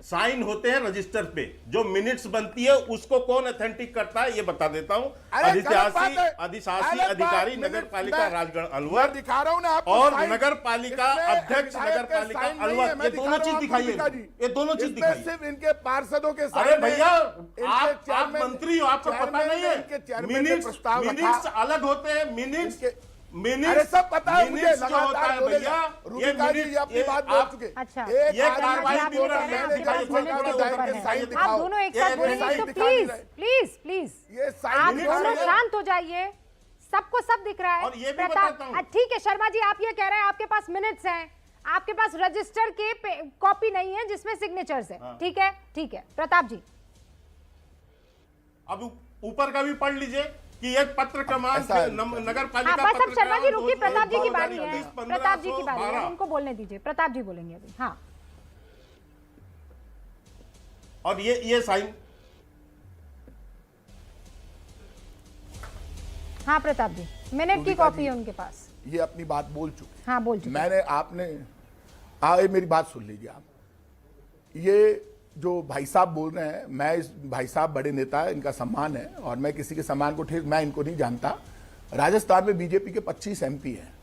साइन होते हैं रजिस्टर पे। जो मिनिट्स बनती है उसको कौन अथेंटिक करता है ये बता देता हूँ। अधिशासी अधिकारी नगर पालिका राजगढ़ अलवर दिखा रहा हूँ ना आपको और साइन। नगर पालिका इसमें अध्यक्ष विधायक नगर के पालिका साइन नहीं है, अलवर। मैं ये दिखा दोनों रहा चीज हूँ दिखाइए, रूबिका जी। ये दोनों चीज इसमें दिखाइए। सिर्फ इनके पार्षदों के अरे भैया, इनके आप चेयरमैन- मंत्री हो, आपको पता चेयरमैन नहीं ने है। इनके चेयरमैन ने प्रस्ताव रखा। मिनिट्स अलग होते हैं। मिनिट्स अरे सब पता है मुझे, मिनिट्स जो होता लगातार है बोले भैया, रूबिका जी अपनी बात बोल चुके। अच्छा, एक ये आदमी कार्रवाई आप भी बोल रहे आपके हैं, पास दिखाइए, मिनट थोड़ा के विधायक ऊपर के है। साइन आप दिखाओ। दोनों एक ये साथ बोलेंगे साइन तो दिखा नहीं प्लीज रहे। प्लीज प्लीज ये साइन आप दिखा दोनों नहीं रहे। शांत हो जाइए, सबको सब दिख रहा है। और ये भी बताता हूं। ठीक है शर्मा जी, आप ये कह रहे हैं आपके पास मिनट्स हैं, आपके पास रजिस्टर के कॉपी नहीं है जिसमें सिग्नेचर्स है। ठीक है ठीक है प्रताप जी, अब ऊपर का भी पढ़ लीजिए कि एक पत्र क्रमांक ऐसा है। नगर हाँ पालिका बस अब पत्र शर्मा जी क्रमांक रुकिए, प्रताप जी की बारी है, 2019-15 प्रताप जी की बारी है, 12। उनको बोलने दीजिए। प्रताप जी बोलेंगे अभी। हाँ और ये साइन। हाँ प्रताप जी, मिनट की रूबिका कॉपी जी, है उनके पास। ये अपनी बात बोल चुके। हाँ बोल चुके। मैंने आपने आए मेरी बात सुन लीजिए आप। ये जो भाई साहब बोल रहे हैं, मैं इस भाई साहब बड़े नेता है, इनका सम्मान है और मैं किसी के सम्मान को ठेस, मैं इनको नहीं जानता। राजस्थान में बीजेपी के 25 MP हैं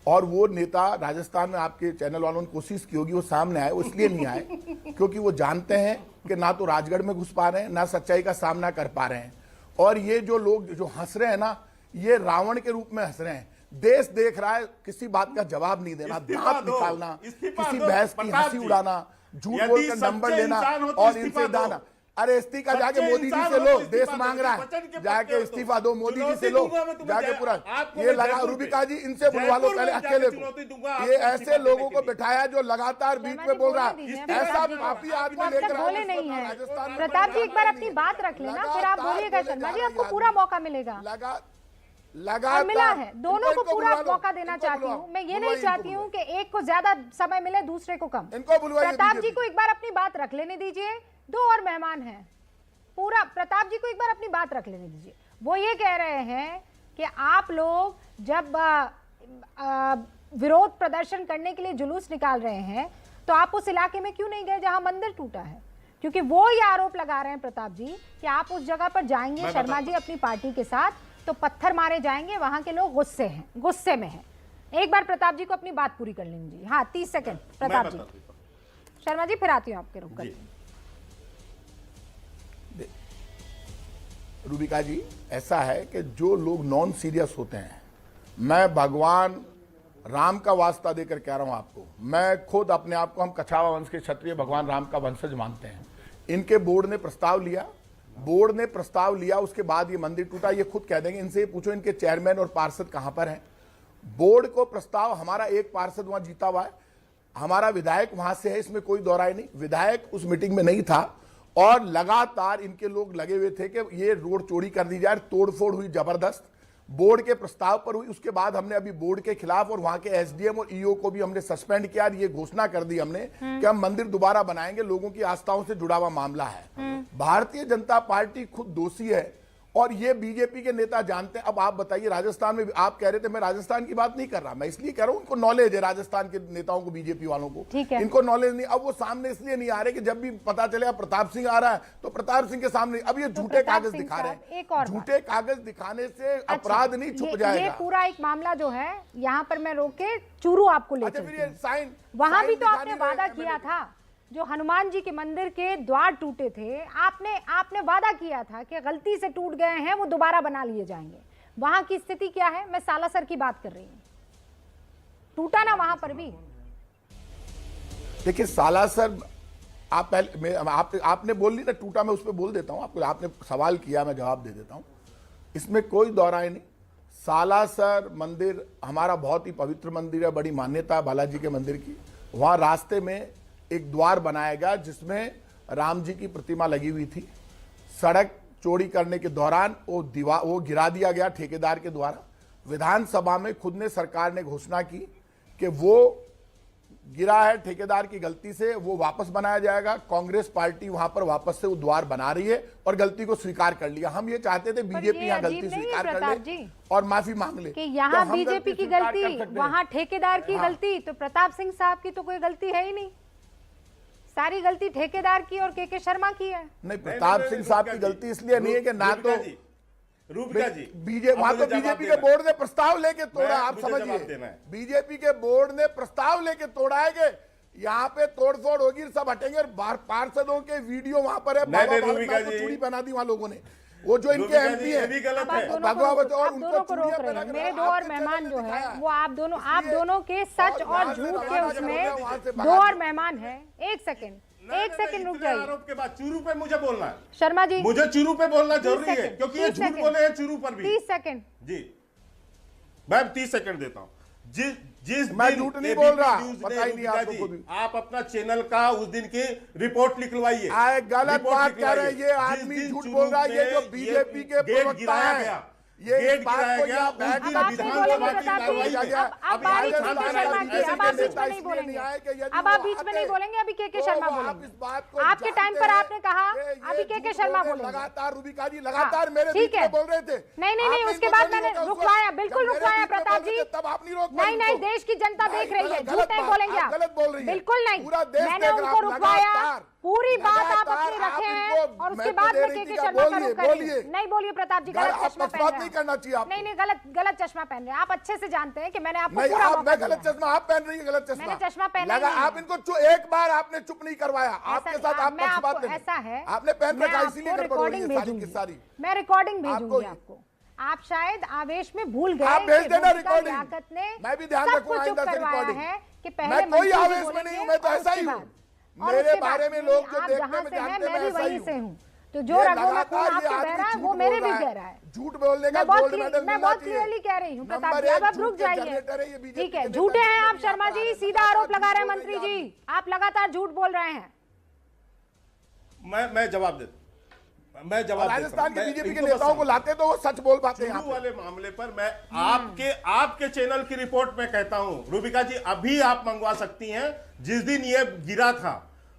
और वो नेता राजस्थान में आपके चैनल वालों ने कोशिश की होगी वो सामने आए, वो इसलिए नहीं आए क्योंकि वो जानते हैं कि ना तो राजगढ़ में घुस पा रहे हैं ना सच्चाई का सामना कर पा रहे हैं। और ये जो लोग जो हंस रहे हैं ना, ये रावण के रूप में हंस रहे हैं। देश देख रहा है, किसी बात का जवाब नहीं देना, दांत निकालना, किसी बहस की हंसी उड़ाना, झूठ बोलकर नंबर लेना और इनसे दाना। अरे इस्तीफा जाके मोदी जी से लो, देश मांग रहा है, जाके इस्तीफा दो, मोदी जी से लो जाके पूरा। ये लगा रूबिका जी, इनसे बुलवा लो पहले अकेले को। ये ऐसे लोगों को बिठाया जो लगातार बीच में बोल रहा है, ऐसा पापी आदमी लेकर बोले नहीं है। प्रताप जी एक बार अपनी बात रख लेना, फिर आप बोलिएगा शर्मा जी, आपको पूरा मौका मिलेगा। लगा मिला है, दोनों को पूरा मौका देना चाहती हूँ मैं। ये नहीं चाहती हूँ कि एक को ज्यादा समय मिले दूसरे को कम। प्रताप जी को एक बार अपनी बात रख लेने दीजिए, दो और मेहमान हैं। पूरा प्रताप जी को एक बार अपनी बात रख लेने दीजिए। वो ये कह रहे हैं कि आप लोग जब विरोध प्रदर्शन करने के लिए जुलूस निकाल रहे हैं तो आप उस इलाके में क्यों नहीं गए जहां मंदिर टूटा है? क्योंकि वो ये आरोप लगा रहे हैं प्रताप जी कि आप उस जगह पर जाएंगे शर्मा जी अपनी पार्टी के साथ तो पत्थर मारे जाएंगे, वहां के लोग गुस्से में हैं। एक बार प्रताप जी को अपनी बात पूरी कर लेने दीजिए। हाँ 30 सेकंड प्रताप जी। शर्मा जी फिर आती हूँ आपके रुक कर। रूबिका जी, ऐसा है कि जो लोग नॉन सीरियस होते हैं, मैं भगवान राम का वास्ता देकर कह रहा हूं आपको, मैं खुद अपने आप को, हम कछावा वंश के क्षत्रिय भगवान राम का वंशज मानते हैं। इनके बोर्ड ने प्रस्ताव लिया, उसके बाद ये मंदिर टूटा। ये खुद कह देंगे, इनसे पूछो इनके चेयरमैन और पार्षद कहां पर हैं। बोर्ड को प्रस्ताव, हमारा एक पार्षद वहां जीता हुआ है, हमारा विधायक वहां से है, इसमें कोई दोहराई नहीं। विधायक उस मीटिंग में नहीं था और लगातार इनके लोग लगे हुए थे कि ये रोड चोरी कर दी जाए। तोड़फोड़ हुई जबरदस्त, बोर्ड के प्रस्ताव पर हुई। उसके बाद हमने अभी बोर्ड के खिलाफ और वहां के एसडीएम और ईओ को भी हमने सस्पेंड किया। ये घोषणा कर दी हमने कि हम मंदिर दोबारा बनाएंगे। लोगों की आस्थाओं से जुड़ा हुआ मामला है। भारतीय जनता पार्टी खुद दोषी है और ये बीजेपी के नेता जानते हैं। अब आप बताइए, राजस्थान में आप कह रहे थे, मैं राजस्थान की बात नहीं कर रहा, मैं इसलिए कह रहा हूं उनको नॉलेज है, राजस्थान के नेताओं को, बीजेपी वालों को इनको नॉलेज नहीं। अब वो सामने इसलिए नहीं आ रहे कि जब भी पता चलेगा प्रताप सिंह आ रहा है तो प्रताप सिंह के सामने अब ये झूठे कागज दिखा रहे हैं। झूठे कागज दिखाने से अपराध नहीं छुप जाएगा। ये पूरा एक मामला जो है, यहाँ पर मैं रोक के चूरू आपको ले चलती हूं। वहां भी तो आपने वादा किया था, जो हनुमान जी के मंदिर के द्वार टूटे थे, आपने वादा किया था कि गलती से टूट गए हैं, वो दोबारा बना लिए जाएंगे। वहां की स्थिति क्या है? मैं सालासर की बात कर रही हूँ, टूटा ना वहां पर भी। देखिए सालासर, आप पहले आपने बोल ली ना टूटा, मैं उस पर बोल देता हूं आपको। आपने सवाल किया, मैं जवाब दे देता हूं, इसमें कोई दोहराई नहीं। सालासर मंदिर हमारा बहुत ही पवित्र मंदिर है, बड़ी मान्यता है बालाजी के मंदिर की। वहां रास्ते में एक द्वार बनाया गया जिसमें राम जी की प्रतिमा लगी हुई थी। सड़क चोरी करने के दौरान वो गिरा दिया गया ठेकेदार के द्वारा। विधानसभा में खुद ने सरकार ने घोषणा की कि वो गिरा है ठेकेदार की गलती से, वो वापस बनाया जाएगा। कांग्रेस पार्टी वहां पर वापस से वो द्वार बना रही है और गलती को स्वीकार कर लिया। हम ये चाहते थे बीजेपी यहाँ गलती स्वीकार कर ले और माफी मांग ले कि यहाँ बीजेपी की गलती, वहां ठेकेदार की गलती। तो प्रताप सिंह साहब की तो कोई गलती है ही नहीं, सारी गलती ठेकेदार की और के शर्मा की है। नहीं, प्रताप सिंह साहब की गलती इसलिए नहीं है कि ना तो रूबिका जी वहां तो बीजेपी के बोर्ड ने प्रस्ताव लेके तोड़ा। आप समझिए, बीजेपी के बोर्ड ने प्रस्ताव लेके तोड़ा है कि यहाँ पे तोड़फोड़ होगी, सब हटेंगे। और पार्षदों के वीडियो वहां पर है, चूड़ी पहना दी वहां लोगों ने। वो जो इनके एमपी है, भगवावत, और उनको रोक रहे हैं। मेरे दो और मेहमान जो है वो आप दोनों के सच और झूठ के उसमें दो और मेहमान है। एक सेकंड रुक जाइए। आरोप के बाद चूरू पे मुझे बोलना है शर्मा जी, मुझे चूरू पे बोलना जरूरी है क्योंकि ये झूठ बोले हैं चूरू पर भी। 30 सेकंड जी, मैं 30 सेकंड देता हूँ। जिस मैं झूठ नहीं बोल रहा, पता ही नहीं आपको भी। आप अपना चैनल का उस दिन की रिपोर्ट निकलवाइए। गलत बात कह रहे हैं, ये आदमी झूठ बोल रहा है। ये जो बीजेपी के प्रवक्ता है, ये गेट गिराया गया, अब आप नहीं बोलेंगे प्रताप जी, अब बारी के शर्मा की, अब आप बीच में नहीं बोलेंगे, अब आप बीच में नहीं बोलेंगे, अभी के शर्मा बोलेंगे। आपके टाइम पर आपने कहा अभी के शर्मा बोलेंगे। लगातार रूबिका जी लगातार मेरे ठीक है, बोल रहे थे। नहीं, उसके बाद मैंने रुकवाया, बिल्कुल रुकवाया प्रताप जी। तब आप नहीं रोक, नहीं, देश की जनता देख रही है, झूठ नहीं बोलेंगे आप, गलत बोल रही है, बिल्कुल नहीं। मैंने उनको रुकवाया, पूरी बात आप अपनी रखे हैं और उसके बाद में के शर्मा का रुख करिए। नहीं बोलिए प्रताप जी, गलत चश्मा पहन रहे हैं। करना चाहिए आप। नहीं, गलत चश्मा पहन रहे हैं आप। अच्छे से जानते हैं कि मैंने आपको नहीं, पूरा मैं गलत चश्मा, आप पहन रही है गलत चश्मा। मैंने चश्मा पहना लगा, नहीं। आप इनको एक बार आपने चुप नहीं करवाया, आपके साथ आप पक्षपात नहीं। ऐसा है, आपने पहन रखा इसीलिए गड़बड़ हो रही है सारी की सारी। मैं रिकॉर्डिंग भेजूंगी आपको। आप शायद आवेश में भूल गए, आप भेज देना रिकॉर्डिंग। लियाकत ने मैं भी ध्यान रखूंगा आइंदा से रिकॉर्डिंग है कि पहले मैं कोई आवेश में नहीं हूं, मैं तो ऐसा ही हूं। और मेरे उसके बारे बाद में लोग जो आप देखने जहाँ में से हैं जानते मैं भी ऐसा ही वहीं हूं। से हूँ, तो जो रगों में खून आपके बह रहा है वो मेरे भी बह रहा है। झूठ बोलने का मैं बहुत गोल्ड मेडल मैं मिलना बहुत चाहिए। क्लियरली कह रही हूँ प्रताप नंबर जी, एक अब आप झूठ रुक के जाइए। जनरेटर है ये बीजेपी ठीक है, के झूठे नेता हैं आप जितने भी शर्मा यहाँ पर जी, आए, सीधा लगातार आरोप लगा झूठ रहे हैं बोल मंत्री रहे हैं जी, आप लगातार झूठ बोल रहे हैं। मैं जवाब देता मैं जवाब देता राजस्थान के मैं बीजेपी के इनको नेताओं बस को लाते तो वो सच बोल पाते हैं चुरू यहाँ पे। वाले मामले पर मैं आपके चैनल की रिपोर्ट में कहता हूं, रूबिका जी अभी आप मंगवा सकती हैं। जिस दिन ये गिरा था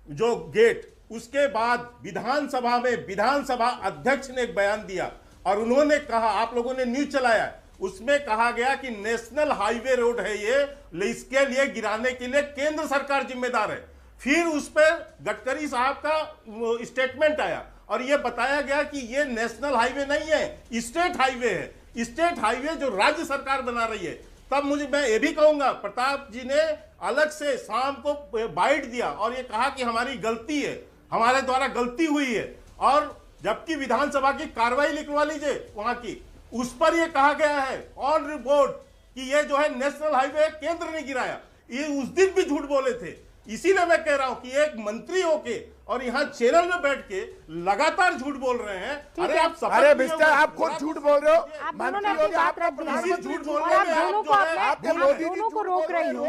जो गेट, उसके बाद विधानसभा में विधानसभा अध्यक्ष ने एक बयान दिया और उन्होंने कहा, आप लोगों ने न्यूज चलाया, उसमें कहा गया कि नेशनल हाईवे रोड है ये, इसके लिए गिराने के लिए केंद्र सरकार जिम्मेदार है। फिर उस पर गडकरी साहब का स्टेटमेंट आया और यह बताया गया कि यह नेशनल हाईवे नहीं है, स्टेट हाईवे है, स्टेट हाईवे जो राज्य सरकार बना रही है। तब मैं ये भी कहूंगा, प्रताप जी ने अलग से शाम को बाइट दिया और ये कहा कि हमारी गलती है, हमारे द्वारा गलती हुई है, और जबकि विधानसभा की कार्रवाई लिखवा लीजिए वहां की, उस पर यह कहा गया है ऑन रिपोर्ट कि यह जो है नेशनल हाईवे केंद्र ने गिराया। ये उस दिन भी झूठ बोले थे। इसीलिए मैं कह रहा हूं कि एक मंत्री होके और यहाँ चैनल में बैठ के लगातार झूठ बोल रहे हैं। अरे आप अरे मिस्टर, आप खुद झूठ बोल रहे हो। आप दोनों ने अपनी बात रख दी है। झूठ और बोलने आप में दोनों आप को जो है, आप दोनों को रोक रही हो।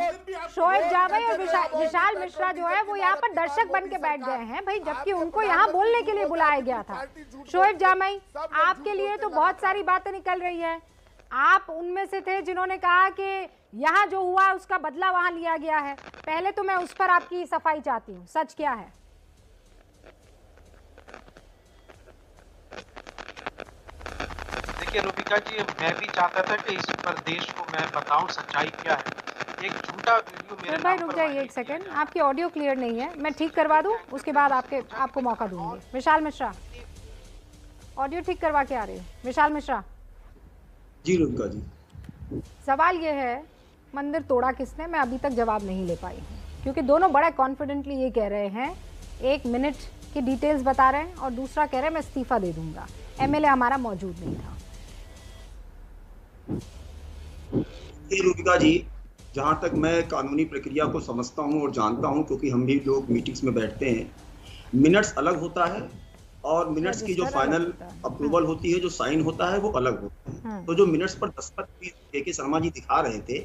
शोएब जावेद और विशाल मिश्रा जो है वो यहाँ पर दर्शक बन के बैठ गए हैं भाई, जबकि उनको यहाँ बोलने के लिए बुलाया गया था। शोएब जावेद, आपके लिए तो बहुत सारी बातें निकल रही है। आप उनमें से थे जिन्होंने कहा कि यहाँ जो हुआ उसका बदला वहां लिया गया है। पहले तो मैं उस पर आपकी सफाई चाहती हूँ, सच क्या है? देखिए रूबिका जी, मैं भी चाहता था कि इस प्रदेश को मैं बताऊं सच्चाई क्या है। एक झूठा वीडियो मेरे भाई रुक जाइए एक सेकंड, आपकी ऑडियो क्लियर नहीं है, मैं ठीक करवा दूं, उसके बाद आपको मौका दूंगी। विशाल मिश्रा, ऑडियो ठीक करवा के आ रही है। विशाल मिश्रा जी। रूबिका जी, सवाल ये है, मंदिर तोड़ा किसने? मैं अभी तक जवाब नहीं ले पाई हूँ, क्योंकि दोनों बड़ा कॉन्फिडेंटली ये कह रहे हैं, 1 मिनट की डिटेल्स बता रहे हैं और दूसरा कह रहे हैं मैं इस्तीफा दे दूंगा, एमएलए हमारा मौजूद नहीं था। रूबिका जी, जहां तक मैं कानूनी प्रक्रिया को समझता हूं और जानता हूं, क्योंकि हम भी लोग मीटिंग्स में बैठते हैं, मिनट्स अलग होता है और मिनट्स की जो फाइनल अप्रूवल होती है, जो साइन होता है, वो अलग होता है। तो जो मिनट्स पर दस्तखत के शर्मा जी दिखा रहे थे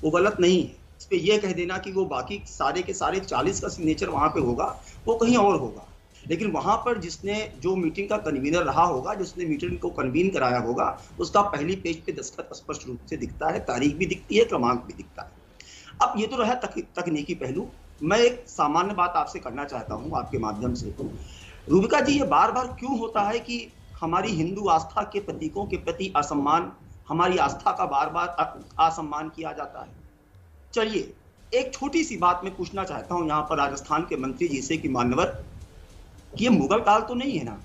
वो गलत नहीं है। इस पे ये कह देना कि वो बाकी सारे के सारे 40 का सिग्नेचर वहां पे होगा, वो कहीं और होगा। लेकिन वहां पर जिसने जो मीटिंग का कन्वीनर रहा होगा, जिसने मीटिंग को कन्वीन कराया होगा, उसका पहली पेज पे दस्तखत स्पष्ट रूप से दिखता है, तारीख भी दिखती है, क्रमांक भी दिखता है। अब ये तो रहा तकनीकी पहलू। मैं एक सामान्य बात आपसे करना चाहता हूँ आपके माध्यम से। रूबिका जी, ये बार बार क्यों होता है कि हमारी हिंदू आस्था के प्रतीकों के प्रति असम्मान, हमारी आस्था का बार बार असम्मान किया जाता है? चलिए एक छोटी सी बात मैं पूछना चाहता हूं यहाँ पर राजस्थान के मंत्री जी से कि मान्यवर, ये मुगल काल तो नहीं है ना?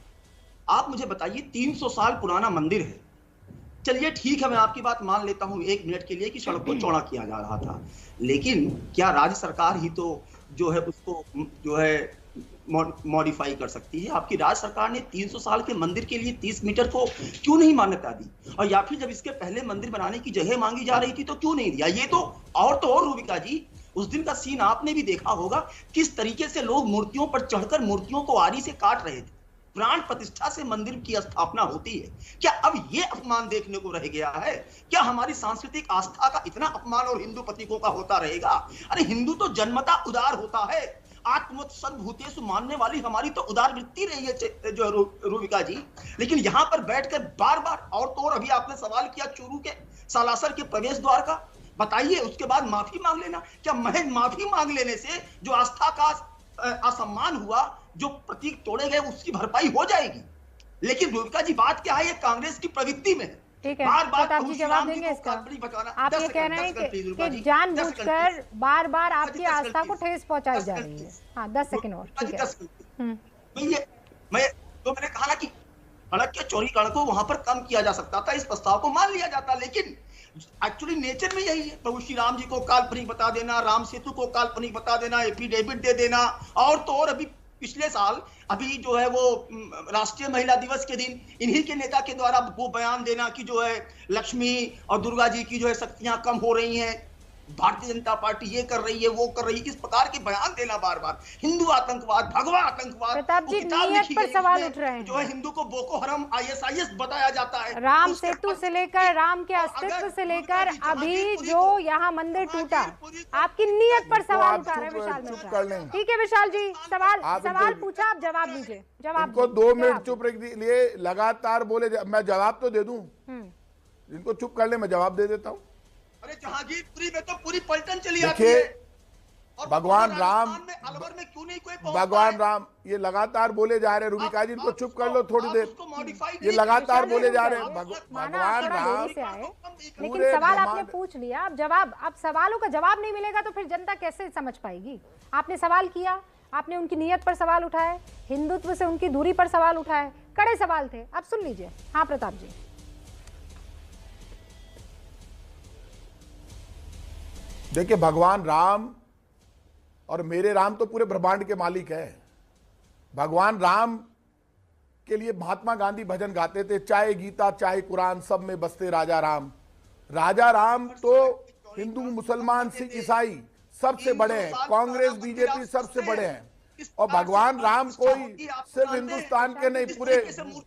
आप मुझे बताइए, 300 साल पुराना मंदिर है। चलिए ठीक है, मैं आपकी बात मान लेता हूं 1 मिनट के लिए कि सड़क को चौड़ा किया जा रहा था, लेकिन क्या राज्य सरकार ही तो जो है उसको जो है मॉडिफाई कर सकती है? आपकी राज्य सरकार ने 300 साल के मंदिर के लिए 30 मीटर को क्यों नहीं मान्यता दी? और या फिर जब इसके पहले मंदिर बनाने की जगह मांगी जा रही थी तो क्यों नहीं दिया? ये तो और रूबिका जी, उस दिन का सीन आपने भी देखा होगा, किस तरीके से लोग मूर्तियों पर चढ़कर मूर्तियों को आरी से काट रहे थे। प्राण प्रतिष्ठा से मंदिर की स्थापना होती है। क्या अब ये अपमान देखने को रह गया है? क्या हमारी सांस्कृतिक आस्था का इतना अपमान और हिंदू प्रतीकों का होता रहेगा? अरे हिंदू तो जन्मता उदार होता है, आत्मवत् सर्वभूतेषु मानने वाली हमारी तो उदार वृत्ति रही है जो रूबिका जी। लेकिन यहाँ पर बैठकर बार बार, और तो और अभी आपने सवाल किया चूरू के सालासर के प्रवेश द्वार का, बताइए उसके बाद माफी मांग लेना। क्या महज माफी मांग लेने से जो आस्था का असम्मान हुआ, जो प्रतीक तोड़े गए, उसकी भरपाई हो जाएगी? लेकिन रूबिका जी बात क्या है, ये कांग्रेस की प्रवृत्ति में है। ठीक है, प्रताप जी जवाब देंगे इसका। आप ये कह रहे हैं कि जानबूझकर बार बार आपकी आस्था को ठेस पहुंचाई जा रही है। हाँ 10 सेकंड और, ठीक है। मैं तो मैंने कहा ना कि सड़क के चौड़ीकरण को वहां पर कम किया जा सकता था, इस प्रस्ताव को मान लिया जाता, लेकिन एक्चुअली नेचर में यही है। प्रभु श्री राम जी को काल्पनिक बता देना, राम सेतु को काल्पनिक बता देना, एफिडेविट दे देना, और तो और अभी पिछले साल अभी जो है वो राष्ट्रीय महिला दिवस के दिन इन्हीं के नेता के द्वारा वो बयान देना कि जो है लक्ष्मी और दुर्गा जी की जो है शक्तियां कम हो रही हैं। भारतीय जनता पार्टी ये कर रही है, वो कर रही है, किस प्रकार के बयान देना बार बार, हिंदू आतंकवाद, भगवा आतंकवाद। प्रताप जी, नीयत पर सवाल उठ रहे हैं। जो है हिंदू को बोको हराम ISIS बताया जाता है। राम सेतु से लेकर, राम के अस्तित्व से लेकर अभी जो यहाँ मंदिर टूटा, आपकी नीयत पर सवाल उठा रहे हैं विशाल मिश्रा। ठीक है विशाल जी, सवाल पूछा, आप जवाब दीजिए। जवाब को 2 मिनट चुप रख लिए, लगातार बोले, मैं जवाब तो दे दूं, इनको चुप कर ले, मैं जवाब दे देता हूं। अरे जहांगीरपुरी में तो पूरी पलटन चली आती है। देखिए भगवान राम, अलवर में क्यों नहीं कोई भगवान राम ये लगातार बोले जा रहे हैं। रूबिका जी, इनको चुप कर लो थोड़ी देर, ये लगातार बोले जा रहे हैं। भगवान राम, लेकिन सवाल आपने पूछ लिया, अब सवालों का जवाब नहीं मिलेगा तो फिर जनता कैसे समझ पाएगी? आपने सवाल किया, आपने उनकी नीयत पर सवाल उठाए, हिंदुत्व से उनकी दूरी पर सवाल उठाए, कड़े सवाल थे। अब सुन लीजिए। हाँ प्रताप जी, देखिए भगवान राम और मेरे राम तो पूरे ब्रह्मांड के मालिक है। भगवान राम के लिए महात्मा गांधी भजन गाते थे, चाहे गीता चाहे कुरान सब में बसते राजा राम। राजा राम तो हिंदू मुसलमान सिख ईसाई सबसे बड़े हैं, कांग्रेस बीजेपी सबसे बड़े हैं। और भगवान राम कोई सिर्फ हिंदुस्तान के नहीं, पूरे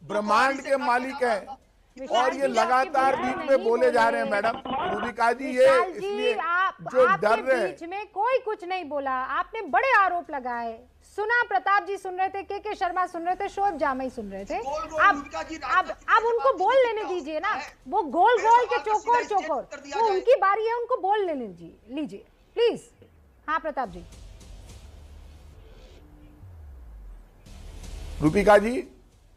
ब्रह्मांड के मालिक हैं। और ये लगातार बीच में बोले जा रहे हैं मैडम रूबिका जी, ये इसलिए जो डर रहे हैं। बीच में कोई कुछ नहीं बोला, आपने बड़े आरोप लगाए। सुना, प्रताप जी सुन रहे थे, के शर्मा सुन रहे थे, शोएब जामई सुन रहे थे। अब उनको बोल लेने दीजिए ना, वो गोल गोल के चौकोर, वो उनकी बारी है, उनको बोल लेने लीजिए प्लीज। हाँ प्रताप जी। रूबिका जी,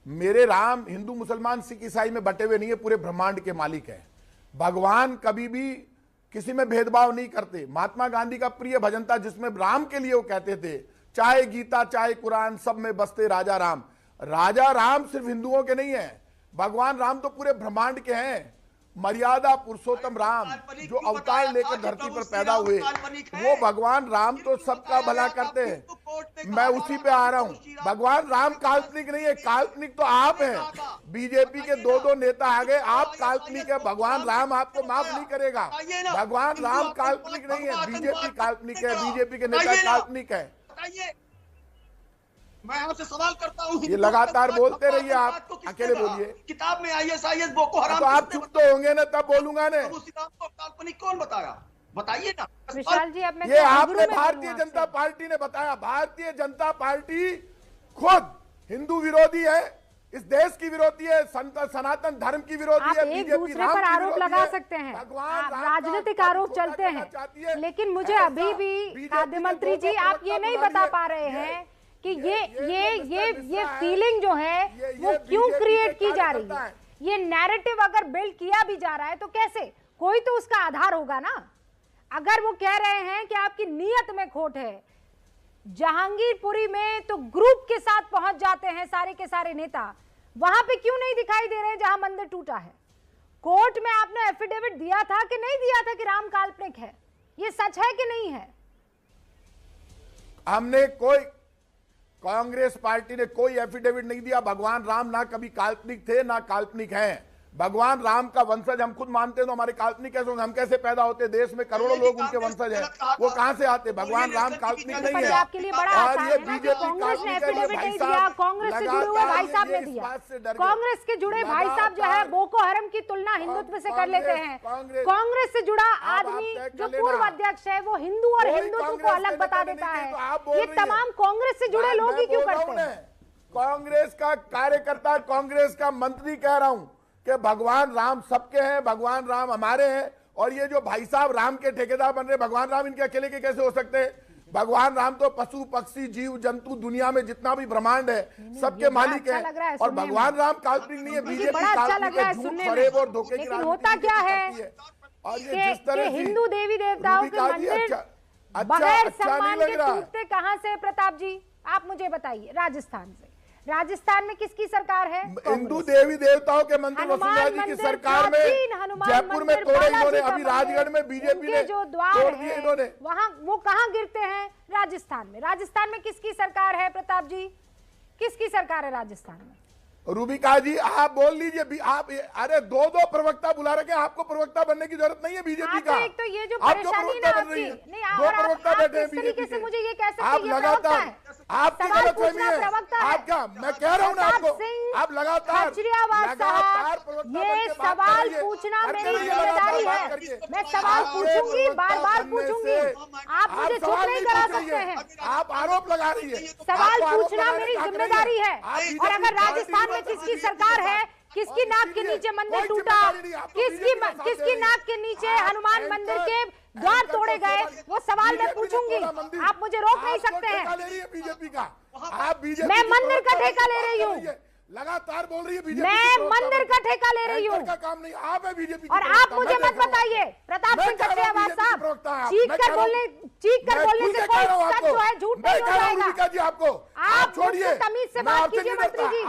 मेरे राम हिंदू मुसलमान सिख ईसाई में बटे हुए नहीं है, पूरे ब्रह्मांड के मालिक हैं। भगवान कभी भी किसी में भेदभाव नहीं करते। महात्मा गांधी का प्रिय भजन था जिसमें राम के लिए वो कहते थे, चाहे गीता चाहे कुरान सब में बसते राजा राम। राजा राम सिर्फ हिंदुओं के नहीं है, भगवान राम तो पूरे ब्रह्मांड के हैं। मर्यादा पुरुषोत्तम राम जो अवतार लेकर धरती पर पैदा हुए, वो भगवान राम तो सबका भला करते हैं। मैं उसी पे आ रहा हूं। भगवान राम काल्पनिक नहीं है, काल्पनिक तो आप हैं। बीजेपी के 2 नेता आ गए, आप काल्पनिक है, भगवान राम आपको माफ नहीं करेगा। भगवान राम काल्पनिक नहीं है, बीजेपी काल्पनिक है, बीजेपी के नेता काल्पनिक है। मैं आपसे सवाल करता हूँ, ये लगातार बोलते रहिए, आप अकेले बोलिए। किताब में ISIS बोको हराम, तो आप चुप तो होंगे ना, तब बोलूंगा ना। उस किताब को काल्पनिक कौन बताया, बताइए ना विशाल जी। अब मैं ये आपने भारतीय जनता पार्टी ने बताया। भारतीय जनता पार्टी खुद हिंदू विरोधी है, इस देश की विरोधी है, सनातन धर्म की विरोधी है। एक दूसरे पर आरोप लगा सकते हैं, राजनीतिक आरोप चलते हैं, लेकिन मुझे अभी भी खाद्य मंत्री जी आप ये नहीं बता पा रहे हैं कि ये फीलिंग जो है वो क्यों क्रिएट की जा रही है। ये नैरेटिव अगर बिल्ड किया भी जा रहा है तो कैसे, कोई तो उसका आधार होगा ना। अगर वो कह रहे हैं कि आपकी नीयत में खोट है, जहांगीरपुरी में तो ग्रुप के साथ पहुंच जाते हैं सारे के सारे नेता, वहां पे क्यों नहीं दिखाई दे रहे जहां मंदिर टूटा है? कोर्ट में आपने एफिडेविट दिया था कि नहीं दिया था कि राम काल्पनिक है? ये सच है कि नहीं है? हमने कोई, कांग्रेस पार्टी ने कोई एफिडेविट नहीं दिया। भगवान राम ना कभी काल्पनिक थे ना काल्पनिक हैं। भगवान राम का वंशज हम खुद मानते हैं, तो हमारे काल्पनिक कैसे होंगे? हम कैसे पैदा होते? देश में करोड़ों लोग उनके वंशज हैं, वो कहां से आते? भगवान राम काल्पनिक नहीं है। आपके लिए बड़ा और ये बीजेपी कांग्रेस ने एफिडेविट नहीं दिया, कांग्रेस से जुड़े हुए भाई साहब ने दिया। कांग्रेस के जुड़े भाई साहब जो है बोको हरम की तुलना हिंदुत्व से कर लेते हैं। कांग्रेस से जुड़ा आदमी जो पूर्व अध्यक्ष है वो हिंदू और हिंदुत्व को अलग बता देता है। ये तमाम कांग्रेस से जुड़े लोग ही क्यों करते हैं? कांग्रेस का कार्यकर्ता, कांग्रेस का मंत्री कह रहा हूं कि भगवान राम सबके हैं, भगवान राम हमारे हैं। और ये जो भाई साहब राम के ठेकेदार बन रहे, भगवान राम इनके अकेले के कैसे हो सकते हैं? भगवान राम तो पशु पक्षी जीव जंतु दुनिया में जितना भी ब्रह्मांड है सबके मालिक है। और भगवान राम काल्पनिक नहीं है, बीजेपी काल्पनिक है, झूठ फरेब और धोखे की राजनीति होता क्या है? और ये जिस तरह हिंदू देवी देवताओं के मंदिर बगैर सम्मान के टूटते कहां से? प्रताप जी आप मुझे बताइए। राजस्थान से, राजस्थान में किसकी सरकार है? हिंदू देवी देवताओं के मंदिर वसुंधरा जी की सरकार में, जयपुर में तोड़े इन्होंने, अभी राजगढ़ में बीजेपी ने जो द्वार तोड़ दिए इन्होंने। वहां वो कहां गिरते हैं? राजस्थान में। राजस्थान में किसकी सरकार है प्रताप जी? किसकी सरकार है राजस्थान में? रूबिका जी आप बोल लीजिए, आप अरे दो प्रवक्ता बुला रखे, आपको प्रवक्ता बनने की जरूरत नहीं है बीजेपी का। एक तो ये जो आप जो परेशानी प्रवक्ता ना बन रही है, आपकी, नहीं, दो और प्रवक्ता आप बैठे हैं किस तरीके बीजेपी से के। मुझे ये कह सकते हैं आप ये प्रवक्ता लगातार है? आपकी सवाल गलतफहमी पूछना है। प्रवक्ता है। आप क्या, मैं कह रहा हूं ना आपको, आप लगातार ये सवाल पूछना मेरी जिम्मेदारी है। मैं सवाल पूछूंगी, बार बार पूछूंगी, आप मुझे चुप नहीं करा सकते हैं। आप आरोप लगा रही है। सवाल पूछना मेरी जिम्मेदारी है। और अगर राजस्थान में किसकी सरकार है, किसकी नाक के नीचे मंदिर टूटा, किसकी नाक के नीचे हनुमान मंदिर के द्वार तोड़े गए, वो सवाल मैं पूछूंगी। आप मुझे रोक नहीं सकते हैं। बीजेपी का आप बीजेपी मैं मंदिर का ठेका ले रही हूँ, लगातार बोल रही है बीजेपी। मैं मंदिर का ठेका ले रही हूँ। का काम नहीं, आप है बीजेपी। और आप मुझे मत बताइए प्रताप सिंह कसेवास साहब, चीख कर बोलने से कोई सच जो है झूठ नहीं हो जाएगा। जी आपको आप छोड़िए, तमीज से बात कीजिए मंत्री जी।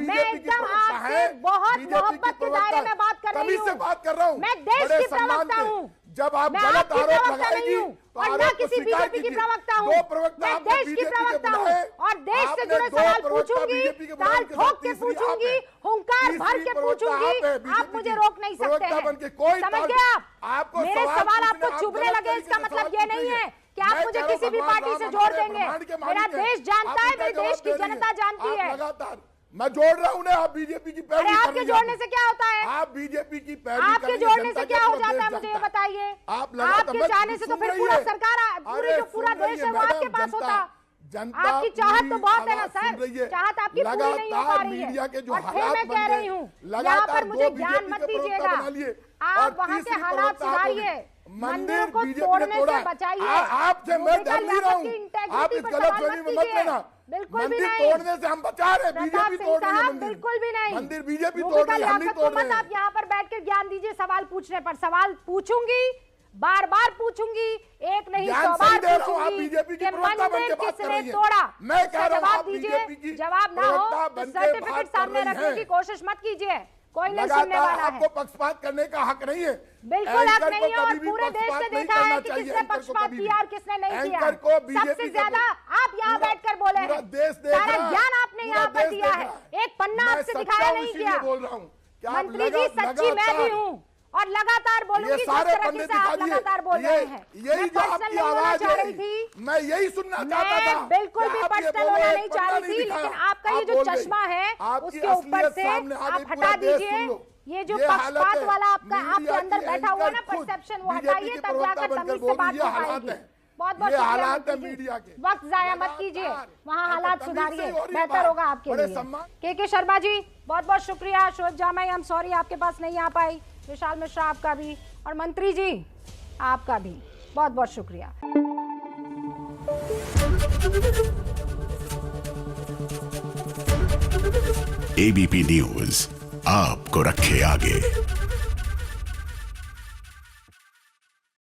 मैं एकदम आपसे बहुत मोहब्बत के दायरे में बात कर रही हूँ। बात कर रहा हूँ, मैं देश की प्रवक्ता हूँ। जब आप मैं गलत आपकी आरोप प्रवक्ता नहीं लगाएगी हूँ तो और ना आरोप को किसी स्वीकार बीजेपी की कीजिए। प्रवक्ता हूँ। दो प्रवक्ता मैं आपने देश की बीजेपी के प्रवक्ता हूँ बुलाए, और देश से आपने जुड़े दो सवाल प्रवक्ता पूछूंगी, बीजेपी के ताल बुलाए, उनके ठोक साथ के तीसरी पूछूंगी, आप है। हुंकार भर तीसरी के प्रवक्ता पूछूंगी। आप है, बीजेपी आप मुझे की रोक नहीं सकते प्रवक्ता हैं। बनके कोई समझ ताल- गए आप? आपको मेरे सवाल सवाल पूछने आपको आप चुभने गलत लगे, तरीके इसका से मतलब सवाल ये नहीं पूछिए। है कि आप मैं मुझे कह रहा किसी हूं, भी भगवान पार्टी से राम जोड़ हमारे देंगे। ब्रह्मांड के मेरा मालिक हैं। देश जानता है, आप मेरे इनका देश की जवाब दे रही जनता हैं। जानती आप है। लगातार मैं जोड़ रहा हूं ना, आप बीजेपी की पैरवी अरे कर आपके रही हैं। जोड़ने से क्या होता है? आप बीजेपी की पैरवी आपके करेंगे, जोड़ने जनता से के क्या हो पूरा जाता है देश मुझे ये जानता बताइए। आप लगातार आपके मैं जाने से तो सुन फिर रही पूरा है। सरकार, पूरी अरे जो पूरा सुन रही देश है वो आपके मैडम, पास होता। जनता आपकी चाहत तो बहुत है ना आवाज सुन सर, रही है। चाहत आपकी पूरी नहीं हो पा लगातार रही मीडिया के है। जो और फिर हालात मैं बन कह गए, रही हूँ, यहाँ लगातार पर मुझे दो ज्ञान बीजेपी मत के प्रवक्ता दीजिएगा। बना लिए। आप और वहाँ के तीसरी हालात प्रवक्ता आप हो सुधारिए, गई। मंदिरों को बीजेपी ने तोड़ने तोड़ा। से बचाइए। आपसे मैं रूबिका डर नहीं रहा हूँ, लियाकत की आप इस इंटेग्रिटी पर गलत सवाल फहमी में मत मत कीजिए। लेना। बिल्कुल भी मंदिर नहीं। तोड़ने से हम बचा रहे, प्रताप बीजेपी सिंह तोड़ रही है साहब, मंदिर। बिल्कुल भी नहीं। मंदिर बीजेपी तोड़ रूबिका रही है, हम नहीं लियाकत को तोड़ मत रहे आप हैं। यहाँ पर बैठ कर ज्ञान दीजिए। सवाल पूछने पर सवाल पूछूंगी, बार बार पूछूंगी, एक नहीं ज्ञान 100 सही बार दे रहा हूं, आप पूछूंगी बीजेपी की कि प्रवक्ता बन के मंदिर बात कर किसने रही हैं। तोड़ा। मैं कह रहा हूं, जवाब आप दीजिए, बीजेपी की जवाब ना हो प्रवक्ता तो बन के सर्टिफिकेट बात कर सामने रही रखने हैं। की कोशिश मत कीजिए, कोई नहीं सुनने लगातार वाला है। आपको पक्षपात करने का हक नहीं है। बिल्कुल हक एंकर नहीं को है और कभी भी पूरे देश पक्षपात से नहीं देखा करना है कि चाहिए, किसने एंकर को पक्षपात कभी भी। किया और किसने नहीं किया। एंकर को बीजेपी सबसे का ज्यादा आप यहाँ बैठकर बोले पूरा हैं, देश देख सारा रहा है, ज्ञान आपने पूरा यहाँ पर देश दिया देख है, रहा है। एक पन्ना मैं आपसे सच्चा दिखाया हूं, नहीं इसीलिए किया। बोल रहा हूं कि आप मंत्री जी सच्ची मैं भी हूँ और लगातार बोलूंगी ये जिस सारे तरह पंडित से आप दिखा दिए। लगातार बोल रहे हैं। यही मैं जो पर्सनल आपकी नहीं होना आवाज चाह है, रही थी, मैं यही सुनना चाहता था। मैं बिल्कुल भी पर्सनल होना नहीं चाह रही थी, लेकिन आपका ये जो चश्मा है उसके ऊपर से आप हटा दीजिए। ये जो पक्षपात वाला आपका आपके अंदर बैठा हुआ ना परसेप्शन, वो हटाइए, तब जाकर तमीज से बात हो पाएगी। बहुत बहुत हालात है शुक्रिया मीडिया के। वक्त जाया मत कीजिए, वहाँ हालात सुधारिए, बेहतर होगा आपके बड़े लिए। सम्मान- के शर्मा जी बहुत बहुत शुक्रिया। शोध जामा, आई एम सॉरी आपके पास नहीं आ पाई। विशाल मिश्रा आपका भी, और मंत्री जी आपका भी बहुत बहुत शुक्रिया। एबीपी न्यूज आपको रखे आगे।